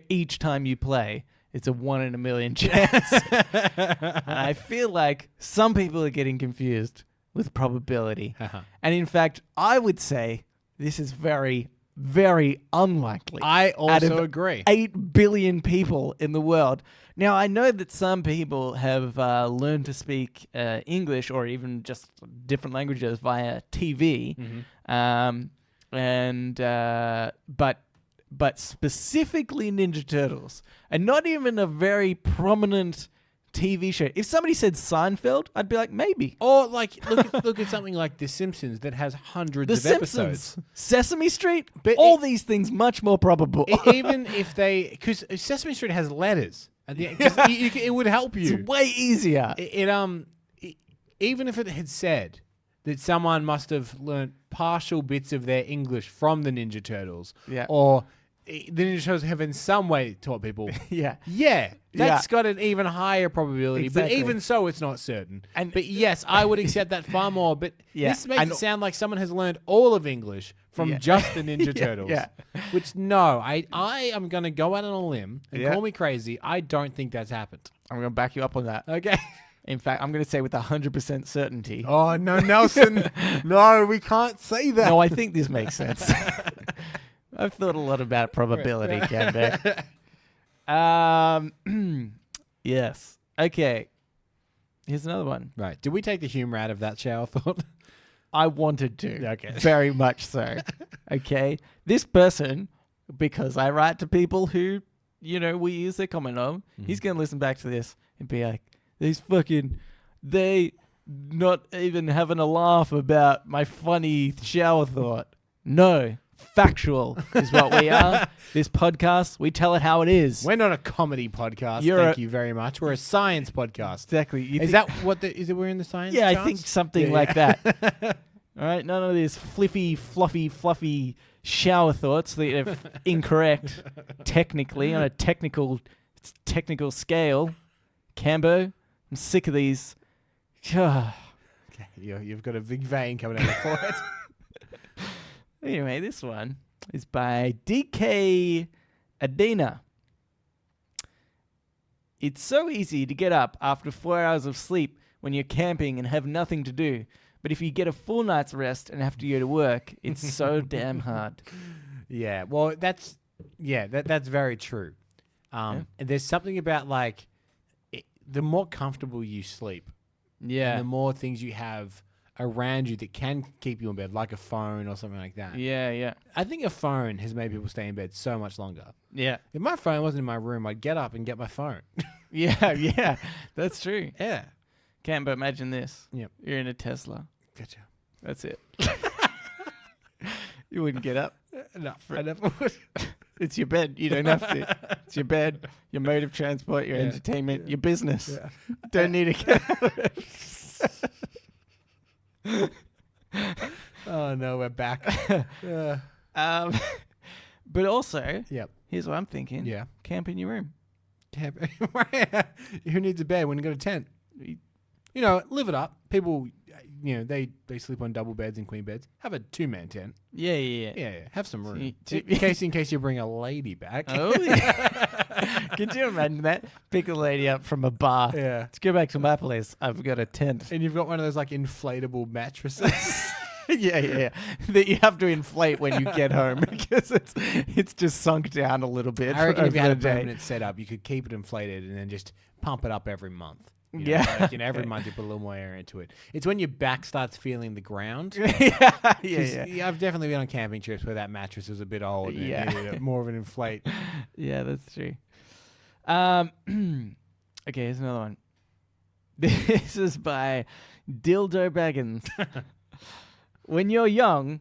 each time you play, it's a 1 in 1,000,000 chance. And I feel like some people are getting confused with probability. And in fact, I would say this is very, very unlikely. I Out of also agree. 8 billion people in the world. Now, I know that some people have learned to speak English or even just different languages via TV. But specifically Ninja Turtles, and not even a very prominent TV show. If somebody said Seinfeld, I'd be like, maybe. Or like look at something like The Simpsons that has hundreds The of Simpsons, episodes. Sesame Street, But all these things much more probable. Even if because Sesame Street has letters, and it would help you. It's way easier. Even if it had said that someone must have learnt partial bits of their English from the Ninja Turtles, or the Ninja Turtles have in some way taught people. That's got an even higher probability. Exactly. But even so, it's not certain. But yes, I would accept that far more. But this makes it sound like someone has learned all of English from just the Ninja Turtles. Which, no, I am going to go out on a limb and call me crazy. I don't think that's happened. I'm going to back you up on that. Okay. In fact, I'm going to say with 100% certainty. Oh, no, Nelson. No, we can't say that. No, I think this makes sense. I've thought a lot about probability, Canbeck. Yes. Okay. Here's another one. Right. Did we take the humor out of that shower thought? I wanted to. Okay. Very much so. Okay. This person, because I write to people who, we use their comment on, he's going to listen back to this and be like, they not even having a laugh about my funny shower thought. No. Factual is what we are. This podcast, we tell it how it is. We're not a comedy podcast. Thank you very much. We're a science podcast. Exactly. Is that what is it? We're in the science? Yeah, charts? I think something like that. All right, none of this fluffy shower thoughts that are incorrect technically on a technical scale. Cambo, I'm sick of these. Okay, you've got a big vein coming out of your forehead. Anyway, this one is by DK Adina. It's so easy to get up after 4 hours of sleep when you're camping and have nothing to do. But if you get a full night's rest and have to go to work, it's so damn hard. Yeah, well, that's very true. And there's something about the more comfortable you sleep, and the more things you have around you that can keep you in bed, like a phone or something like that. Yeah. I think a phone has made people stay in bed so much longer. Yeah. If my phone wasn't in my room, I'd get up and get my phone. Yeah. That's true. Yeah. Can't but imagine this. Yep. You're in a Tesla. Gotcha. That's it. You wouldn't get up. No, I never would. It's your bed. You don't have to. It's your bed, your mode of transport, your entertainment, your business. Yeah. Don't need to get out of it. Oh no, we're back. But also, here's what I'm thinking. Yeah. Camp in your room. Camp. Who needs a bed when you got a tent? Live it up. People, they sleep on double beds and queen beds. Have a 2-man tent. Yeah. Have some room. In case you bring a lady back. Oh, yeah. Could you imagine that? Pick a lady up from a bar. Yeah. Let's go back to my place. I've got a tent. And you've got one of those inflatable mattresses. Yeah. That you have to inflate when you get home because it's just sunk down a little bit. I reckon if you had a permanent setup, you could keep it inflated and then just pump it up every month. Every month you put a little more air into it. It's when your back starts feeling the ground. yeah. I've definitely been on camping trips where that mattress was a bit old and it needed more of an inflate. Yeah, that's true. Okay, here's another one. This is by Dildo Baggins. When you're young,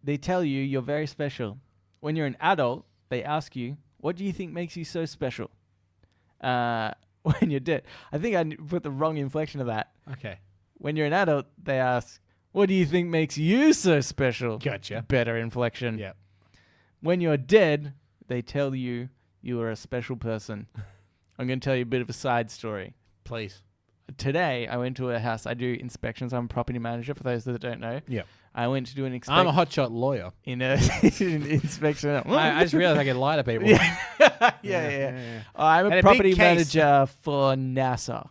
they tell you you're very special. When you're an adult, they ask you, what do you think makes you so special? When you're dead. I think I put the wrong inflection of that. Okay. When you're an adult, they ask, what do you think makes you so special? Gotcha. Better inflection. Yeah. When you're dead, they tell you you are a special person. I'm going to tell you a bit of a side story. Please. Today, I went to a house. I do inspections. I'm a property manager, for those that don't know. Yeah. I went to do an inspection. I'm a hotshot lawyer. In an inspection. I just realized I can lie to people. Yeah. I'm a property manager for NASA.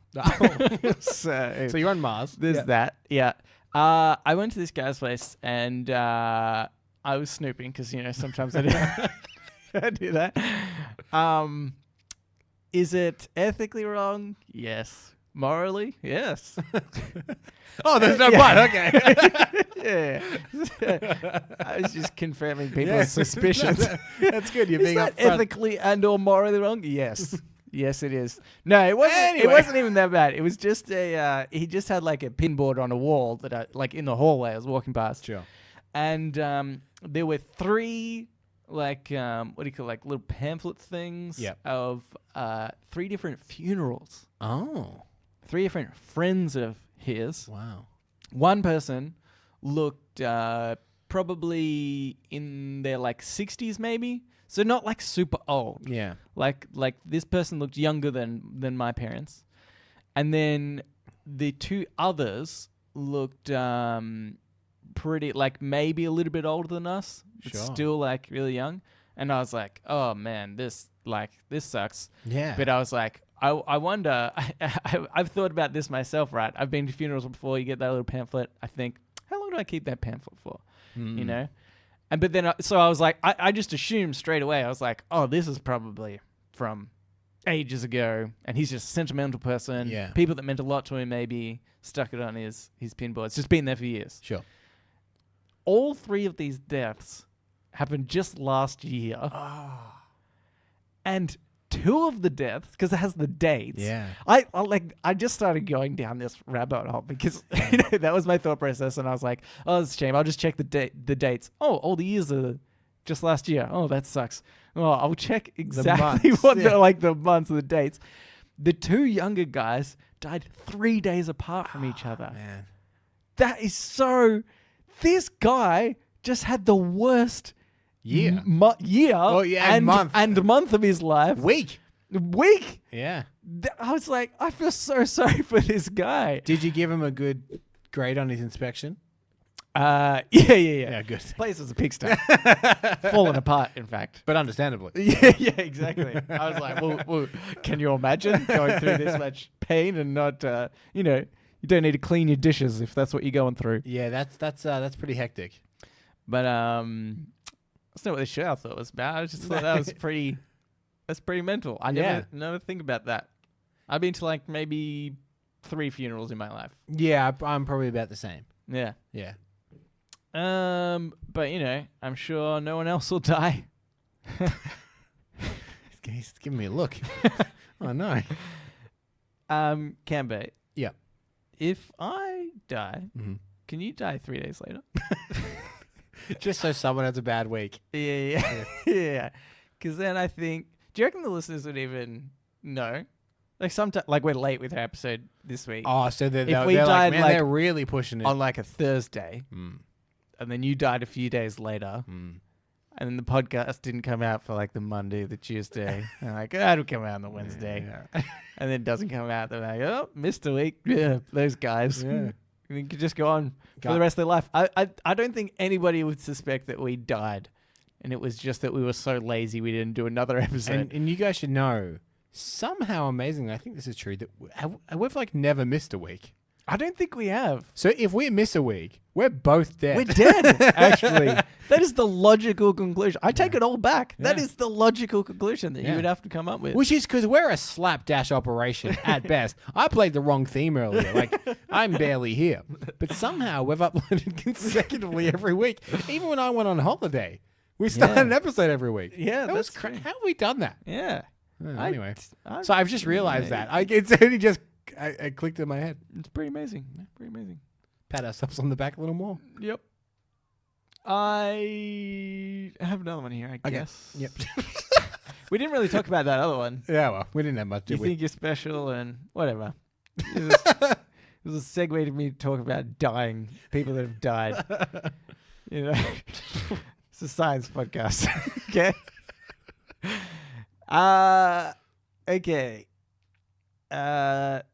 So you're on Mars. There's that. Yeah. I went to this guy's place and I was snooping because, sometimes I do, I do that. Is it ethically wrong? Yes. Morally? Yes. Oh, there's no but. Okay. Yeah. I was just confirming people's suspicions. That's good. You're Is being that upfront. ethically and or morally wrong? Yes. Yes, it is. No, it wasn't. It wasn't even that bad. It was just he just had like a pinboard on a wall that I like in the hallway. I was walking past. Sure. And there were 3 like little pamphlet things of 3 different funerals. Oh. 3 different friends of his. Wow. One person looked probably in their like 60s maybe. So not like super old. Yeah. Like this person looked younger than my parents. And then the 2 others looked pretty like maybe a little bit older than us. But still like really young. And I was like, "Oh man, this sucks." Yeah. But I was like, I wonder, I've thought about this myself, right? I've been to funerals before, you get that little pamphlet. I think, how long do I keep that pamphlet for? You know? And but then, so I was like, I just assumed straight away, I was like, oh, this is probably from ages ago, and he's just a sentimental person. Yeah. People that meant a lot to him maybe stuck it on his pinboard. It's just been there for years. Sure. All 3 of these deaths happened just last year. Oh. And 2 of the deaths, because it has the dates. Yeah. I just started going down this rabbit hole because that was my thought process, and I was like, oh, it's a shame. I'll just check the dates. Oh, all the years are just last year. Oh, that sucks. Oh, I'll check exactly the months of the dates. The 2 younger guys died 3 days apart from each other. Man. That is so. This guy just had the worst year. And month. And month of his life. Week. Yeah. I was like, I feel so sorry for this guy. Did you give him a good grade on his inspection? Yeah. Yeah, good. This place was a pigsty. Falling apart, in fact. But understandably. Yeah, exactly. I was like, well, can you imagine going through this much pain and not, you don't need to clean your dishes if that's what you're going through. Yeah, that's pretty hectic. But that's not what the show I thought was about. I just thought that was pretty. That's pretty mental. I never think about that. I've been to like maybe 3 funerals in my life. Yeah, I'm probably about the same. Yeah. Yeah. But I'm sure no one else will die. He's giving me a look. Oh no. Cambe. Yeah. If I die, can you die 3 days later? Just so someone has a bad week. Yeah. Because then I think, do you reckon the listeners would even know? Like sometimes, like we're late with our episode this week. Oh, so they're like, man, they're really pushing it on like a Thursday, and then you died a few days later, and then the podcast didn't come out for like the Monday, the Tuesday, and like it'll come out on the Wednesday, and then it doesn't come out. They're like, oh, missed a week. Yeah, those guys. Yeah. You could just go on for the rest of their life. I don't think anybody would suspect that we died, and it was just that we were so lazy we didn't do another episode. And you guys should know, somehow amazingly, I think this is true, that we've like never missed a week. I don't think we have. So if we miss a week, we're both dead. We're dead, actually. That is the logical conclusion. I take it all back. That Yeah. is the logical conclusion that Yeah. you would have to come up with. Which is because we're a slapdash operation at best. I played the wrong theme earlier. Like, I'm barely here. But somehow we've uploaded consecutively every week. Even when I went on holiday, we started an episode every week. Yeah, that was that's crazy. true. How have we done that? Yeah. Anyway, I- so I've just realized that. It's only just I clicked in my head. It's pretty amazing. Pretty amazing. Pat ourselves on the back a little more. Yep. I have another one here, I guess. Yep. We didn't really talk about that other one. Yeah, well, we didn't have much. You Did we? think you're special and whatever. It was a segue to me to talk about dying, people that have died. You know, it's a science podcast. Okay. Okay.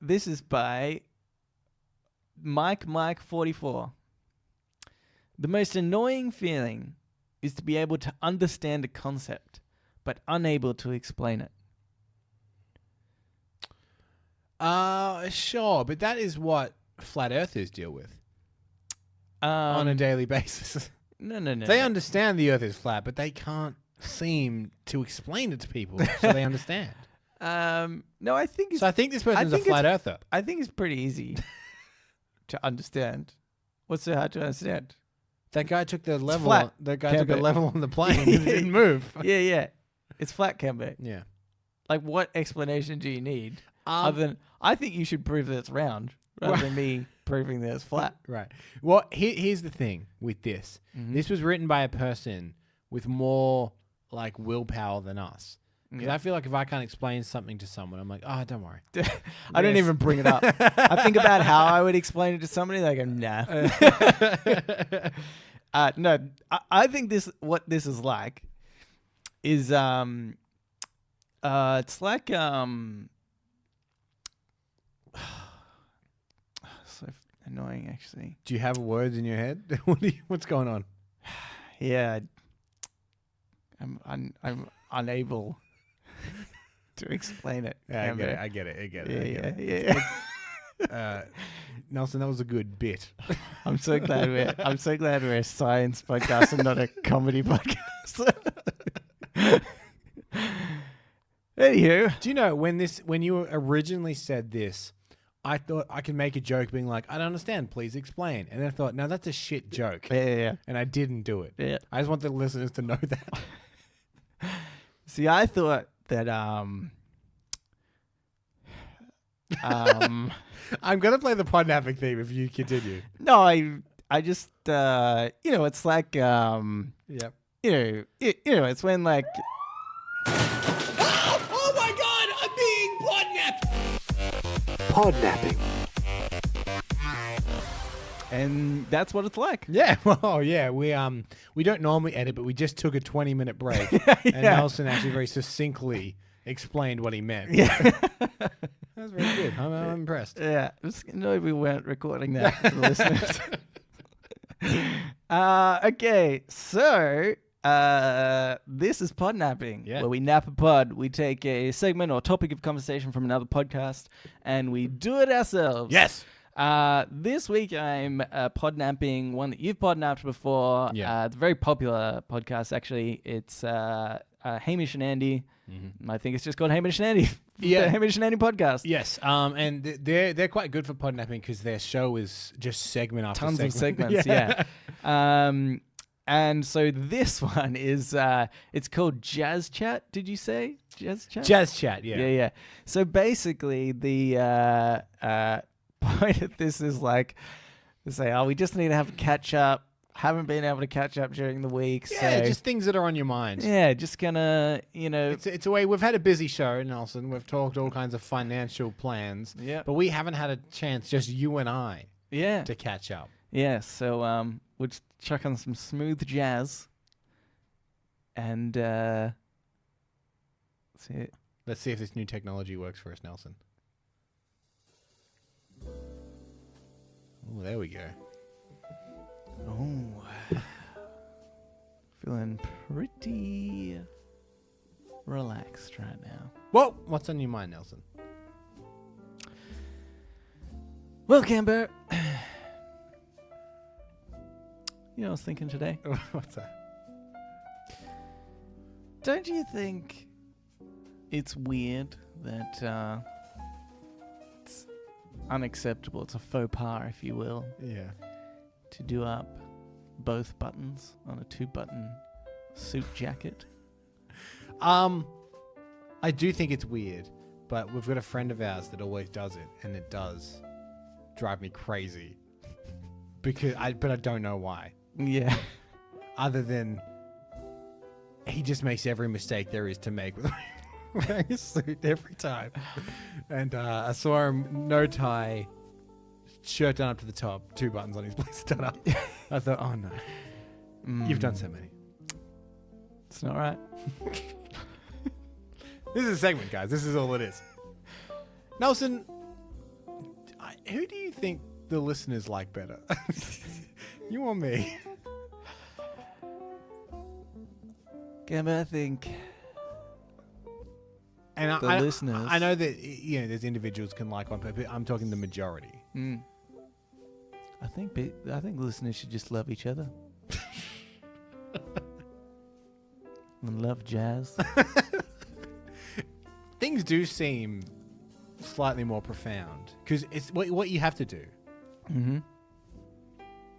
This is by Mike 44. The most annoying feeling is to be able to understand a concept, but unable to explain it. Sure, but that is what flat earthers deal with on a daily basis. No. They understand the earth is flat, but they can't seem to explain it to people so they understand. No, I think it's, So I think this person's a think flat earther. I think it's pretty easy to understand. What's so hard to understand? That guy took the level. flat. That guy Can't took a be- level on the plane and it didn't move. Yeah. It's flat, Cambo. Yeah. Like, what explanation do you need? Other than, I think you should prove that it's round rather than me proving that it's flat. Right. Well, here's the thing with this. Mm-hmm. This was written by a person with more like willpower than us. Because I feel like if I can't explain something to someone, I'm like, oh, don't worry. I don't Yes. even bring it up. I think about how I would explain it to somebody. They go, nah. No, I think what this is like is it's like so annoying actually. Do you have words in your head? What's going on? Yeah, I'm unable to explain it. Yeah, Amber. I get it. Yeah. Nelson, that was a good bit. I'm so glad we're a science podcast and not a comedy podcast. Anywho, Do you know when you originally said this, I thought I could make a joke being like, I don't understand, please explain. And then I thought, no, that's a shit joke. yeah. And I didn't do it. Yeah. I just want the listeners to know that. See, I thought that I'm gonna play the Podnapping theme if you continue. no, I just it's like Yep. it's when like Oh my god, I'm being podnapped. Podnapping. and that's what it's like. Yeah, well, yeah, we don't normally edit, but we just took a 20-minute break, and Nelson actually very succinctly explained what he meant. Yeah. That's very good. I'm impressed. Yeah, it's annoyed we weren't recording that for the listeners. Okay, so this is Podnapping, Yeah. where we nap a pod. We take a segment or topic of conversation from another podcast, and we do it ourselves. Yes. This week I'm podnapping one that you've podnapped before. Yeah. It's a very popular podcast, actually. It's Hamish and Andy. I think it's just called Hamish and Andy. Yeah. The Hamish and Andy podcast. Yes. And they're quite good for podnapping because their show is just segment after Tons segment. of segments, yeah. And so this one is it's called Jazz Chat. Did you say Jazz Chat? Jazz chat. Yeah. Yeah. So basically, the point of this is like, they say, oh, we just need to have a catch up. Haven't been able to catch up during the week. Yeah, so just things that are on your mind. yeah, just gonna, It's a way we've had a busy show, Nelson. We've talked all kinds of financial plans. Yeah. But we haven't had a chance, just you and I, yeah. to catch up. Yeah, so we'll just chuck on some smooth jazz. And see. Let's see if this new technology works for us, Nelson. Oh, there we go. Oh, feeling pretty relaxed right now. Well, what's on your mind, Nelson? Well, Camber, you know what I was thinking today? What's that? Don't you think it's weird that it's unacceptable, it's a faux pas, if you will, Yeah. to do up both buttons on a 2-button suit jacket? I do think it's weird, but we've got a friend of ours that always does it, and it does drive me crazy. But I don't know why. Yeah. Other than he just makes every mistake there is to make with wearing a suit every time. And I saw him, no tie, shirt done up to the top, 2 buttons on his blazer done up. I thought, oh no, you've done so many. It's not right. This is a segment, guys. This is all it is. Nelson, who do you think the listeners like better? You or me? Camber, I think And the listeners. I know that there's individuals can like one, but I'm talking the majority. I think the listeners should just love each other. And love jazz. Things do seem slightly more profound because it's what you have to do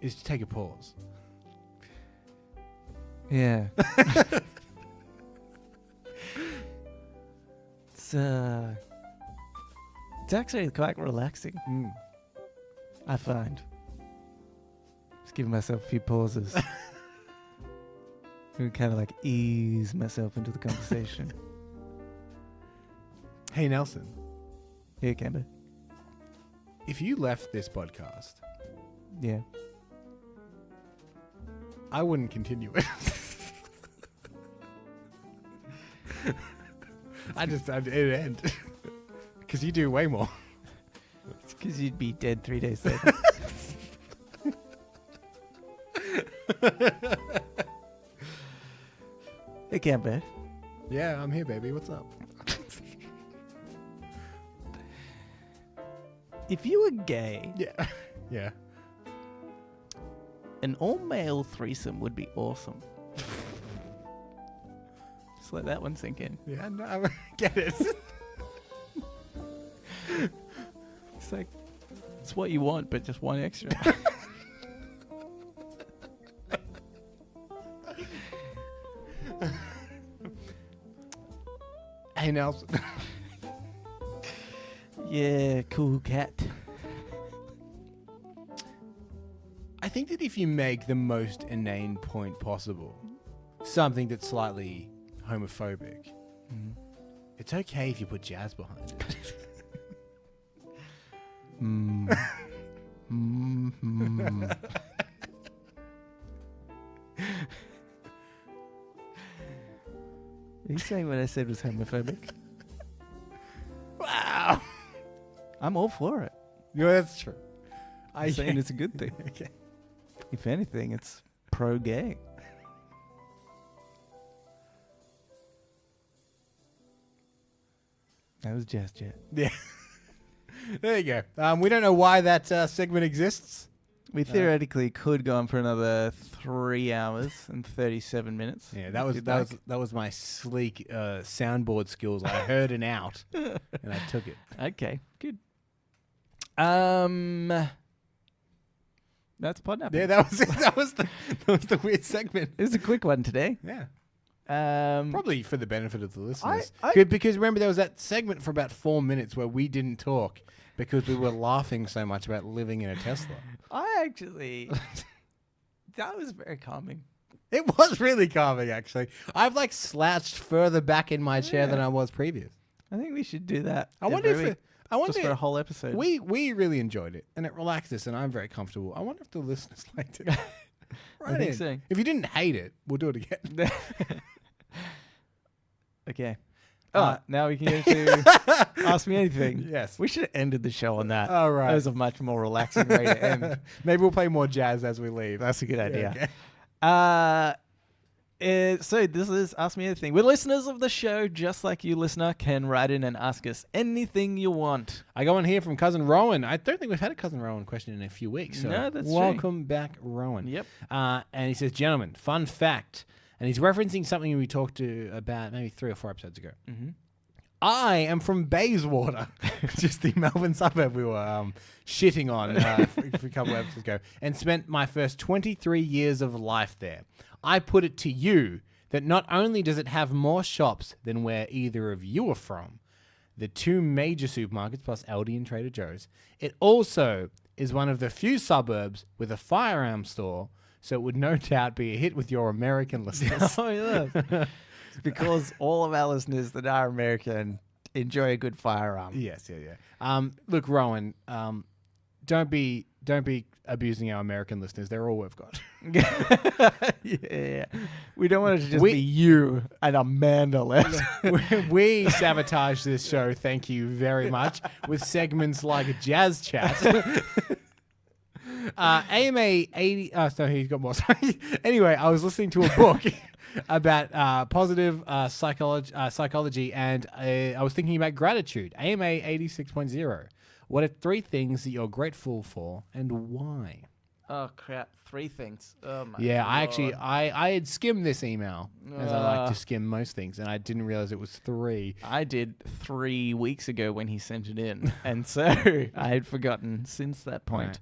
is to take a pause. Yeah. It's actually quite relaxing, I find. Just giving myself a few pauses. And kind of like ease myself into the conversation. Hey, Nelson, Here, Camber. if you left this podcast, Yeah. I wouldn't continue it. It'd end because you do way more. It's because you'd be dead 3 days later. Hey, Camber. Yeah, I'm here, baby. What's up? If you were gay, Yeah, yeah. an all-male threesome would be awesome. Just let that one sink in. Yeah, no, I get it. It's like, it's what you want, but just one extra. Hey, Nelson. Yeah, cool cat. I think that if you make the most inane point possible, something that's slightly homophobic, it's okay if you put jazz behind it. Are you saying what I said was homophobic? Wow. I'm all for it. Yeah, that's true. I'm saying it's a good thing. Okay. If anything, it's pro-gay. That was Jazz Jet. Yeah. There you go. We don't know why that segment exists. We theoretically could go on for another 3 hours and 37 minutes. Yeah, that was my sleek soundboard skills. I heard an out and I took it. Okay, good. That's Podnapping. Yeah, that was it. That was the weird segment. It was a quick one today. Yeah. Um, Probably for the benefit of the listeners. I- Good, because remember there was that segment for about 4 minutes where we didn't talk because we were laughing so much about living in a Tesla. I actually, that was very calming. It was really calming, actually. I've slouched further back in my chair than I was previous. I think we should do that. I wonder every if week, I wonder just for a whole episode. we really enjoyed it and it relaxed us and I'm very comfortable. I wonder if the listeners liked it. I think so. If you didn't hate it, we'll do it again. Okay. Now we can go to Ask Me Anything. Yes. We should have ended the show on that. All right. That was a much more relaxing way to end. Maybe we'll play more jazz as we leave. That's a good idea. okay. So this is Ask Me Anything. We're listeners of the show, just like you, listener, can write in and ask us anything you want. I go on here from Cousin Rowan. I don't think we've had a Cousin Rowan question in a few weeks. So No, that's true. welcome back, Rowan. Yep. And he says, gentlemen, fun fact. And he's referencing something we talked about maybe 3 or 4 episodes ago. Mm-hmm. I am from Bayswater, just the Melbourne suburb we were shitting on a couple of episodes ago, and spent my first 23 years of life there. I put it to you that not only does it have more shops than where either of you are from, the 2 major supermarkets plus Aldi and Trader Joe's, it also is one of the few suburbs with a firearm store, so it would no doubt be a hit with your American listeners. Oh, yeah. Because all of our listeners that are American enjoy a good firearm. Yes, yeah. Look, Rowan, don't be abusing our American listeners. They're all we've got. Yeah. We don't want it to just be you and Amanda left. We sabotage this show, thank you very much, with segments like Jazz Chat. AMA 80... Oh, no, he's got more. Sorry. Anyway, I was listening to a book about positive psychology, and I was thinking about gratitude. AMA 86.0. What are 3 things that you're grateful for, and why? Oh, crap. 3 things. Oh, my Yeah, God. I had skimmed this email, as I like to skim most things, and I didn't realize it was 3. I did 3 weeks ago when he sent it in, and so I had forgotten since that point. Right.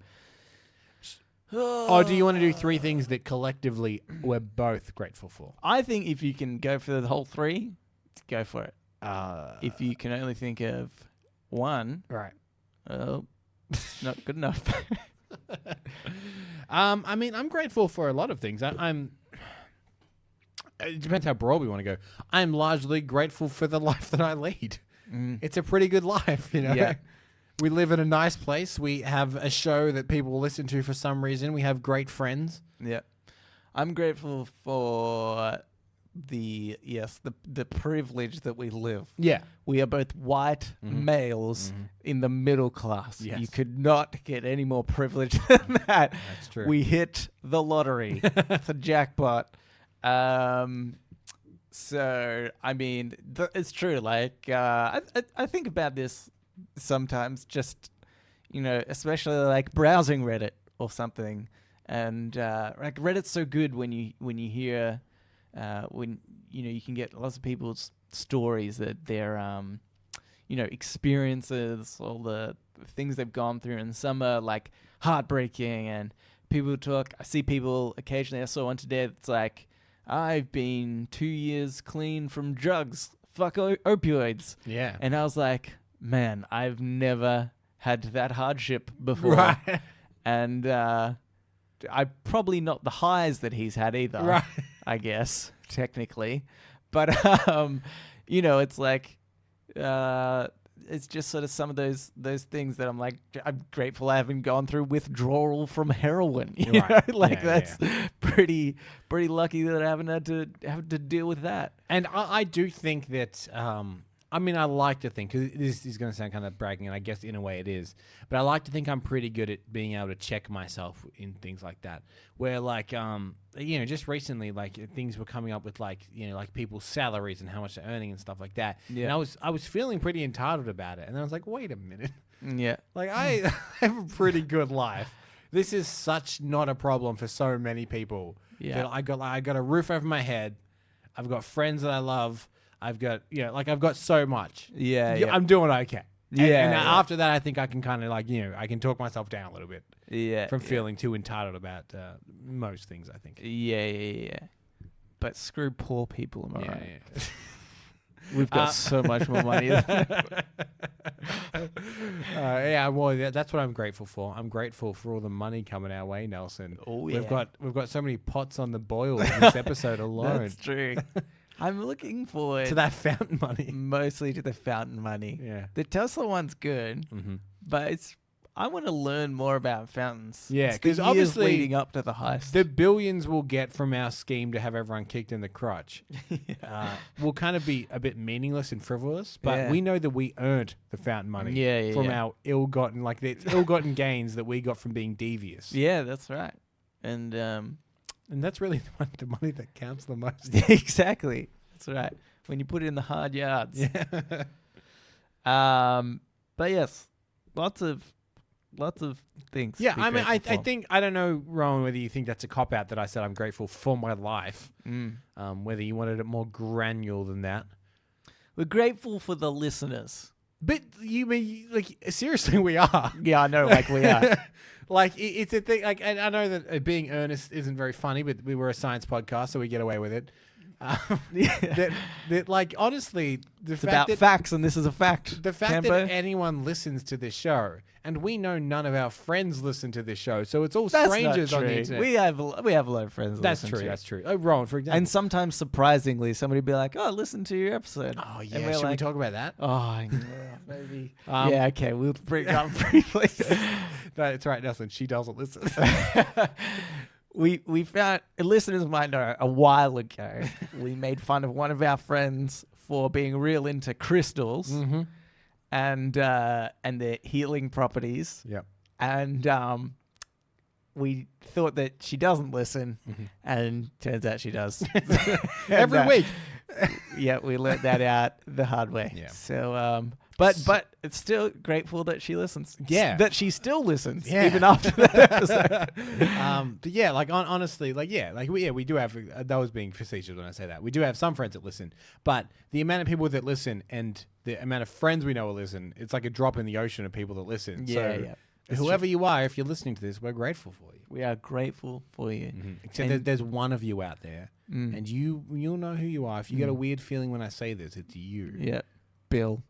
Oh, do you want to do 3 things that collectively we're both grateful for? I think if you can go for the whole 3, go for it. If you can only think of 1, Right. oh, it's not good enough. I mean, I'm grateful for a lot of things. I'm. It depends how broad we want to go. I'm largely grateful for the life that I lead. It's a pretty good life, you know. Yeah. We live in a nice place. We have a show that people listen to for some reason. We have great friends. Yeah. I'm grateful for the privilege that we live. Yeah. We are both white males in the middle class. Yes. You could not get any more privilege than that. That's true. We hit the lottery. It's a jackpot. So, I mean, it's true. Like, I think about this sometimes, just, you know, especially like browsing Reddit or something. And like Reddit's so good when you hear when you know you can get lots of people's stories that their you know, experiences, all the things they've gone through, and some are like heartbreaking, and people talk. I see people occasionally. I saw one today that's like, I've been 2 years clean from drugs. Fuck opioids. Yeah. And I was like, man, I've never had that hardship before. Right. And I probably not the highs that he's had either. Right. I guess, technically. But, you know, it's like, it's just sort of some of those things that I'm like, I'm grateful I haven't gone through withdrawal from heroin. You Right. know? Like, Yeah, that's pretty lucky that I haven't had to deal with that. And I do think that, I mean, I like to think, because this is going to sound kind of bragging, and I guess in a way it is, but I like to think I'm pretty good at being able to check myself in things like that. Where, like, you know, just recently, like, things were coming up with, like, you know, like people's salaries and how much they're earning and stuff like that. Yeah. And I was feeling pretty entitled about it. And then I was like, wait a minute. Yeah. Like, I have a pretty good life. This is such not a problem for so many people. Yeah. I got a roof over my head. I've got friends that I love. I've got, you know, like I've got so much. Yeah. I'm doing okay. And Yeah. after that, I think I can kind of like, you know, I can talk myself down a little bit Yeah. from feeling too entitled about most things, I think. Yeah. But screw poor people, am I right? Yeah. We've got so much more money. Yeah, well, that's what I'm grateful for. I'm grateful for all the money coming our way, Nelson. Oh, We've yeah. got so many pots on the boil in this episode alone. That's true. I'm looking forward To that fountain money. mostly to the fountain money. Yeah. The Tesla one's good, Mm-hmm. but I want to learn more about fountains. Yeah, It's the 'cause years obviously leading up to the heist. The billions we'll get from our scheme to have everyone kicked in the crotch will kind of be a bit meaningless and frivolous, but Yeah. we know that we earned the fountain money from our ill-gotten, like the ill-gotten gains that we got from being devious. Yeah, that's right. And And that's really the money that counts the most. Exactly. That's right. When you put it in the hard yards. Yeah. But yes, lots of things. Yeah, to be I mean, I grateful for. think, I don't know, Rowan, whether you think that's a cop-out that I said I'm grateful for my life, whether you wanted it more granular than that. We're grateful for the listeners. But you mean, like, seriously, we are. Yeah, I know, like we are. Like, it's a thing, like, and I know that being earnest isn't very funny, but we were a science podcast, so we get away with it. That, like, honestly, It's about facts, and this is a fact. the fact Campo. that anyone listens to this show, and we know none of our friends listen to this show, so it's all That's strangers not on the true. internet. We have a lot of friends. that That's listen true. to. That's true. Oh, Rowan, for example. And sometimes, surprisingly, somebody be like, "Oh, listen to your episode." Oh And yeah, we're should we like, talk about that? Oh, yeah, maybe. Um, Yeah, okay, we'll bring it up briefly. That's right, Nelson. She doesn't listen. We found, listeners might know, a while ago, we made fun of one of our friends for being real into crystals and their healing properties. Yep. And we thought that she doesn't listen, and turns out she does. Every And, week. Yeah, we learned that out the hard way. Yeah. So, but it's still grateful that she listens. Yeah. That she still listens, Yeah. even after that episode. But yeah, like honestly, like we do have. That was being facetious when I say that. We do have some friends that listen, but the amount of people that listen and the amount of friends we know will listen, it's like a drop in the ocean of people that listen. Yeah, so yeah. That's whoever you are, if you're listening to this, we're grateful for you. We are grateful for you. Except that there's one of you out there, and you'll know who you are. If you get a weird feeling when I say this, it's you. Yeah. Bill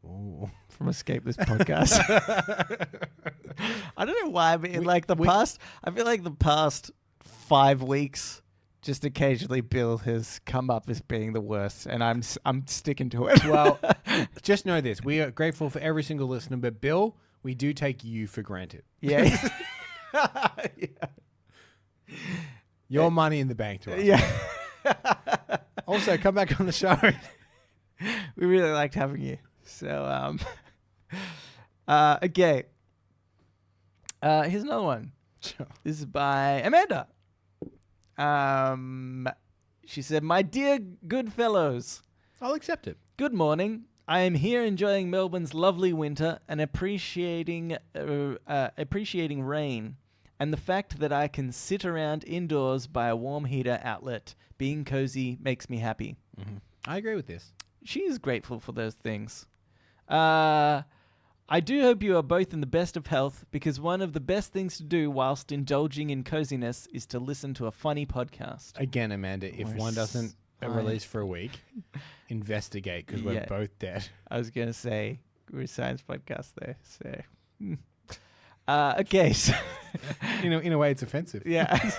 Ooh. from Escape This Podcast. I don't know why, but in past, I feel like the past 5 weeks, just occasionally Bill has come up as being the worst, and I'm sticking to it. Well, just know this: we are grateful for every single listener, but Bill, we do take you for granted. Yeah. Your money in the bank to us. Yeah. Also, come back on the show. We really liked having you. So, okay. Here's another one. Sure. This is by Amanda. She said, "My dear good fellows, I'll accept it. good morning. I am here enjoying Melbourne's lovely winter and appreciating rain and the fact that I can sit around indoors by a warm heater outlet. Being cozy makes me happy." I agree with this. She is grateful for those things. I do hope you are both in the best of health, because one of the best things to do whilst indulging in coziness is to listen to a funny podcast. Again, Amanda, if We're one doesn't fine. release for a week, investigate, because we're Yeah. both dead. I was going to say, we're a science podcast there, so... okay, so... In a way, it's offensive. yeah.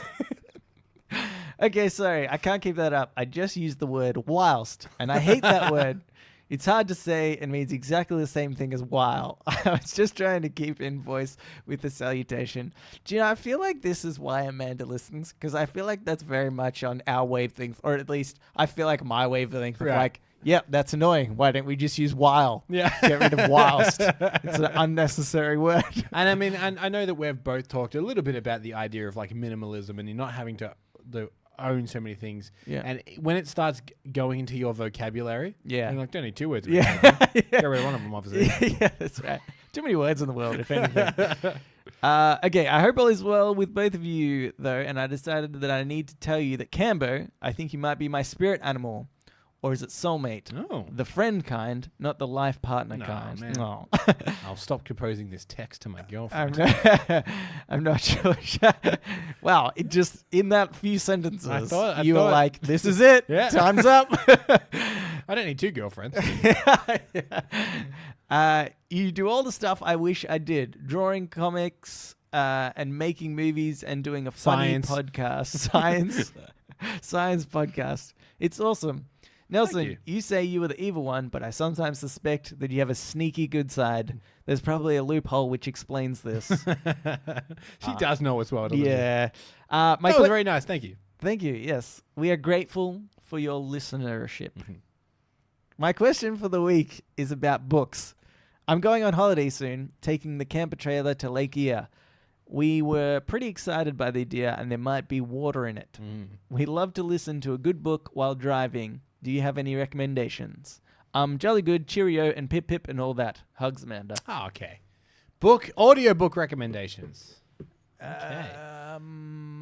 Okay, sorry, I can't keep that up. I just used the word whilst, and I hate that word. It's hard to say and means exactly the same thing as while. I was just trying to keep in voice with the salutation. Do you know, I feel like this is why Amanda listens, because I feel like that's very much on our wavelength, or at least I feel like my wavelength of Right. like, yep, that's annoying. Why don't we just use while? Yeah. Get rid of whilst. It's an unnecessary word. And I mean, and I know that we've both talked a little bit about the idea of like minimalism and you're not having to own so many things. Yeah. And when it starts going into your vocabulary, Yeah. you're like, don't need 2 words. Yeah. Get rid of one of them, obviously. Yeah, that's right. Too many words in the world, if anything. Okay, I hope all is well with both of you, though, and I decided that I need to tell you that Cambo, I think you might be my spirit animal. Or is it soulmate? Oh. The friend kind, not the life partner No, kind. man. No. I'll stop composing this text to my I'm girlfriend. not, I'm not sure. Wow, it just, in that few sentences, I you were thought- like, this is it. Yeah. Time's up. I don't need 2 girlfriends. You do all the stuff I wish I did. Drawing comics and making movies and doing a funny Science. podcast. Science podcast. It's awesome. Nelson, you. you say you were the evil one, but I sometimes suspect that you have a sneaky good side. There's probably a loophole which explains this. She does know as well. Doesn't she? Yeah. That was very nice. Thank you. Thank you. Yes. We are grateful for your listenership. My question for the week is about books. I'm going on holiday soon, taking the camper trailer to Lake Erie. We were pretty excited by the idea, and there might be water in it. We love to listen to a good book while driving. Do you have any recommendations? Jolly good, cheerio, and pip pip and all that. Hugs, Amanda. Oh, okay. Audiobook recommendations. Okay.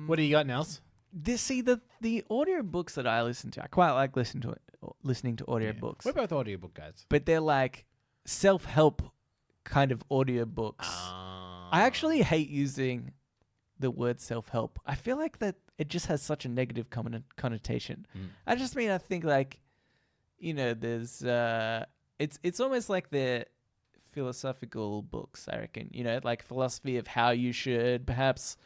What do you got, Nels? The audiobooks that I listen to, I quite like listening to audiobooks. We're both audiobook guys. But they're like self-help kind of audiobooks. I actually hate using the word self-help. I feel like that it just has such a negative connotation. I think like, there's it's almost like the philosophical books, I reckon. Like philosophy of how you should perhaps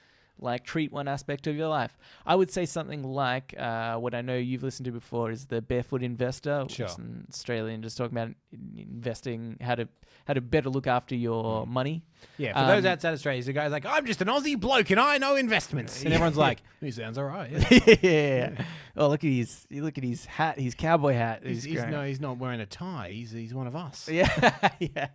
like treat one aspect of your life. I would say something like what I know you've listened to before is The Barefoot Investor, which is an Australian just talking about investing, how to better look after your money. Yeah, for those outside Australia, the guy's like, I'm just an Aussie bloke and I know investments. And everyone's like, he sounds all right. Yeah. Oh, look at his hat, his cowboy hat. He's not wearing a tie. He's one of us. Yeah, yeah.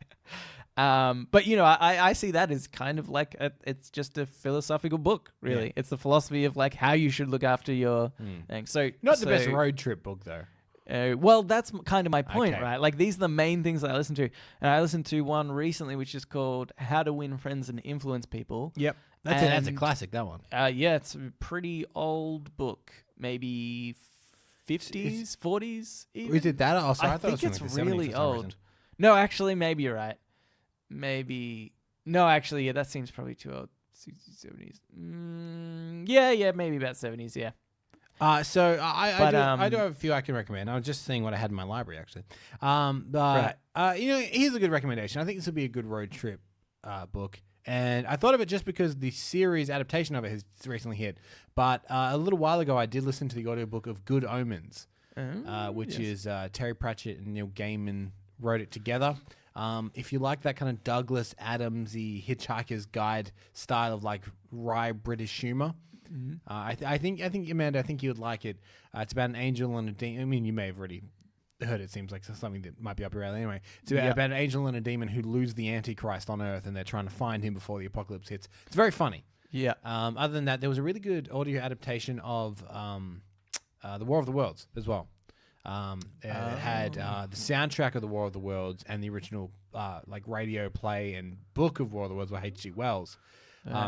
But I see that as kind of like it's just a philosophical book, really. Yeah. It's the philosophy of like how you should look after your thing. So not the best road trip book though. Well, that's kind of my point, right? Like these are the main things that I listen to, and I listened to one recently which is called "How to Win Friends and Influence People." Yep, that's a classic. That one. Yeah, it's a pretty old book, maybe 50s, 40s. Even. Is it that? Oh, sorry, I think it's really old. No, actually, maybe you're right. Yeah, that seems probably too old. 60s, 70s. Yeah, maybe about 70s, yeah. So I do have a few I can recommend. I was just seeing what I had in my library, actually. Right. Here's a good recommendation. I think this would be a good road trip book. And I thought of it just because the series adaptation of it has recently hit. But a little while ago, I did listen to the audiobook of Good Omens, which is Terry Pratchett and Neil Gaiman wrote it together. If you like that kind of Douglas Adams-y Hitchhiker's Guide style of like wry British humor, I think Amanda, I think you would like it. It's about an angel and a demon. I mean, you may have already heard it. Seems like something that might be up your alley anyway. It's about an angel and a demon who lose the Antichrist on Earth, and they're trying to find him before the apocalypse hits. It's very funny. Yeah. Other than that, there was a really good audio adaptation of The War of the Worlds as well. It had the soundtrack of The War of the Worlds and the original like radio play and book of War of the Worlds by H.G. Wells.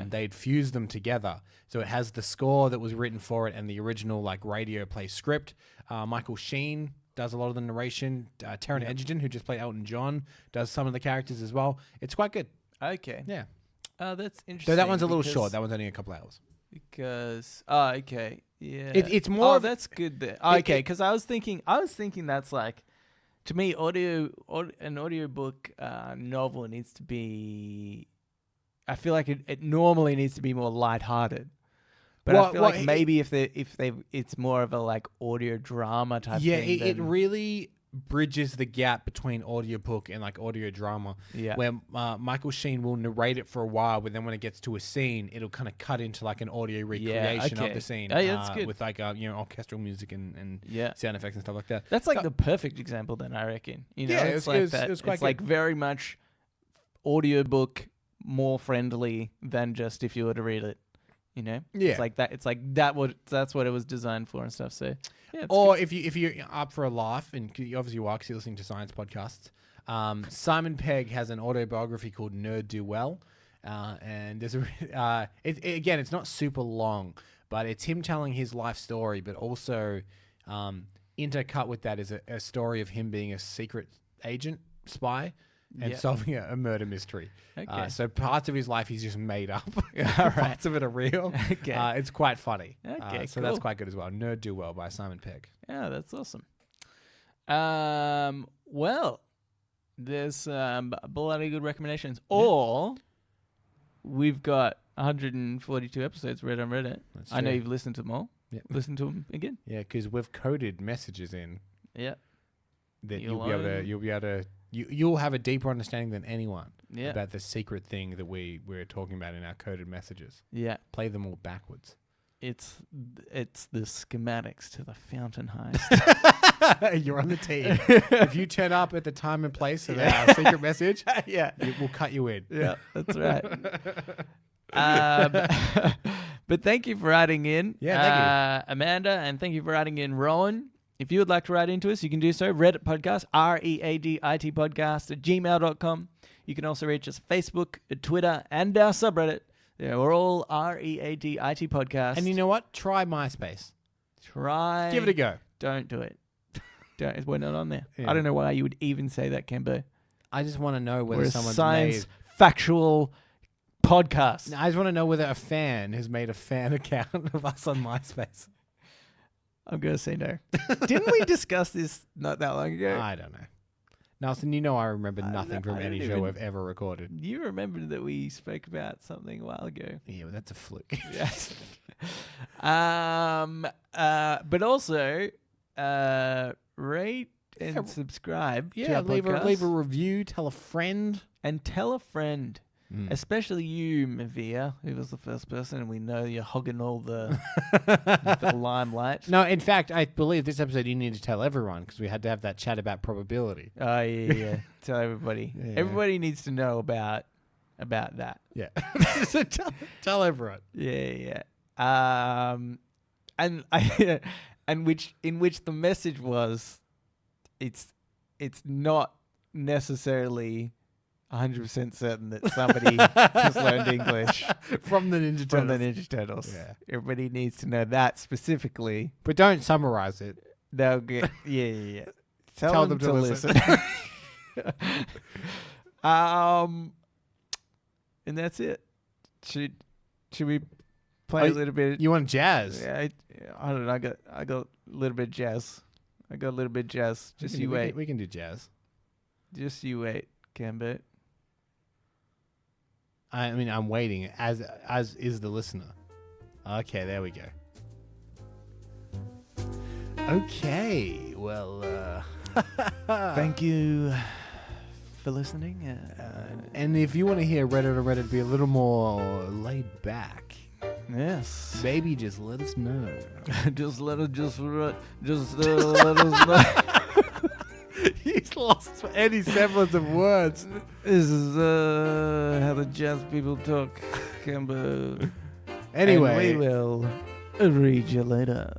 They'd fused them together. So it has the score that was written for it and the original like radio play script. Michael Sheen does a lot of the narration. Taron Egerton, who just played Elton John, does some of the characters as well. It's quite good. Okay. Yeah. That's interesting. So that one's a little short. That one's only a couple hours. Because okay. Yeah. It's more. That's good there. Okay, because I was thinking that's like, to me, an audiobook novel needs to be. I feel like it normally needs to be more lighthearted, but I feel like maybe if it's more of a like audio drama type thing. Yeah, it really bridges the gap between audiobook and like audio drama. Yeah, where Michael Sheen will narrate it for a while, but then when it gets to a scene, it'll kind of cut into like an audio recreation of the scene. Oh, yeah, that's good. With like orchestral music and sound effects and stuff like that. That's like the perfect example, then, I reckon. It's like very much audiobook, more friendly than just if you were to read it. Yeah. It's like that. It's like that's what it was designed for and stuff. So or good. if you're up for a laugh, and you obviously are because you're listening to science podcasts, Simon Pegg has an autobiography called Nerd Do Well, and there's again, it's not super long, but it's him telling his life story, but also intercut with that is a story of him being a secret agent spy and solving a murder mystery. Okay. So parts of his life he's just made up. Parts of it are real. Okay. It's quite funny. Okay, so that's quite good as well. Nerd Do Well by Simon Pegg. Yeah, that's awesome. Well, there's bloody good recommendations. Or we've got 142 episodes read on Reddit. I know you've listened to them all. Yeah. Listen to them again. Yeah, because we've coded messages in. Yeah. That you'll be able to you'll have a deeper understanding than anyone about the secret thing that we're talking about in our coded messages. Yeah. Play them all backwards. It's the schematics to the fountain heist. You're on the team. If you turn up at the time and place of our secret message, we'll cut you in. Yeah, that's right. But thank you for writing in. Yeah, thank Amanda, and thank you for writing in, Rowan. If you would like to write into us, you can do so. Reddit podcast, READIT podcast at gmail.com. You can also reach us Facebook, Twitter, and our subreddit. Yeah, we're all READIT podcast. And you know what? Try MySpace. Try. Give it a go. Don't do it. Don't. We're not on there. Yeah. I don't know why you would even say that, Cambo. I just want to know whether We're a someone's science factual podcast. I just want to know whether a fan has made a fan account of us on MySpace. I'm going to say no. Didn't we discuss this not that long ago? I don't know. Nelson, you know I remember nothing from I any don't show even- I've ever recorded. You remember that we spoke about something a while ago. Yeah, well, that's a fluke. Yes. But also, rate and subscribe to Yeah, our podcast. leave a review, tell a friend. And tell a friend. Mm. Especially you, Mavia, who was the first person, and we know you're hogging all the limelight. No, in fact, I believe this episode you need to tell everyone because we had to have that chat about probability. Oh, yeah. Tell everybody. Yeah. Everybody needs to know about that. Yeah. So tell everyone. Yeah. And in which the message was, it's not necessarily 100% certain that somebody has learned English From the Ninja Turtles. from the Ninja Turtles. Yeah. Everybody needs to know that specifically. But don't summarize it. They'll get yeah. Tell them to listen. And that's it. Should we play a little bit? You want jazz? Yeah, I don't know. I got a little bit of jazz. Just you wait. We can do jazz. Just you wait, Gambit. I mean, I'm waiting, as is the listener. Okay, there we go. Okay, well, Thank you for listening. and if you want to hear Reddit be a little more laid back, Yes. baby, just let us know. just let us know. He's lost any semblance of words. This is how the jazz people talk, Kimbo. Anyway, And we will read you later.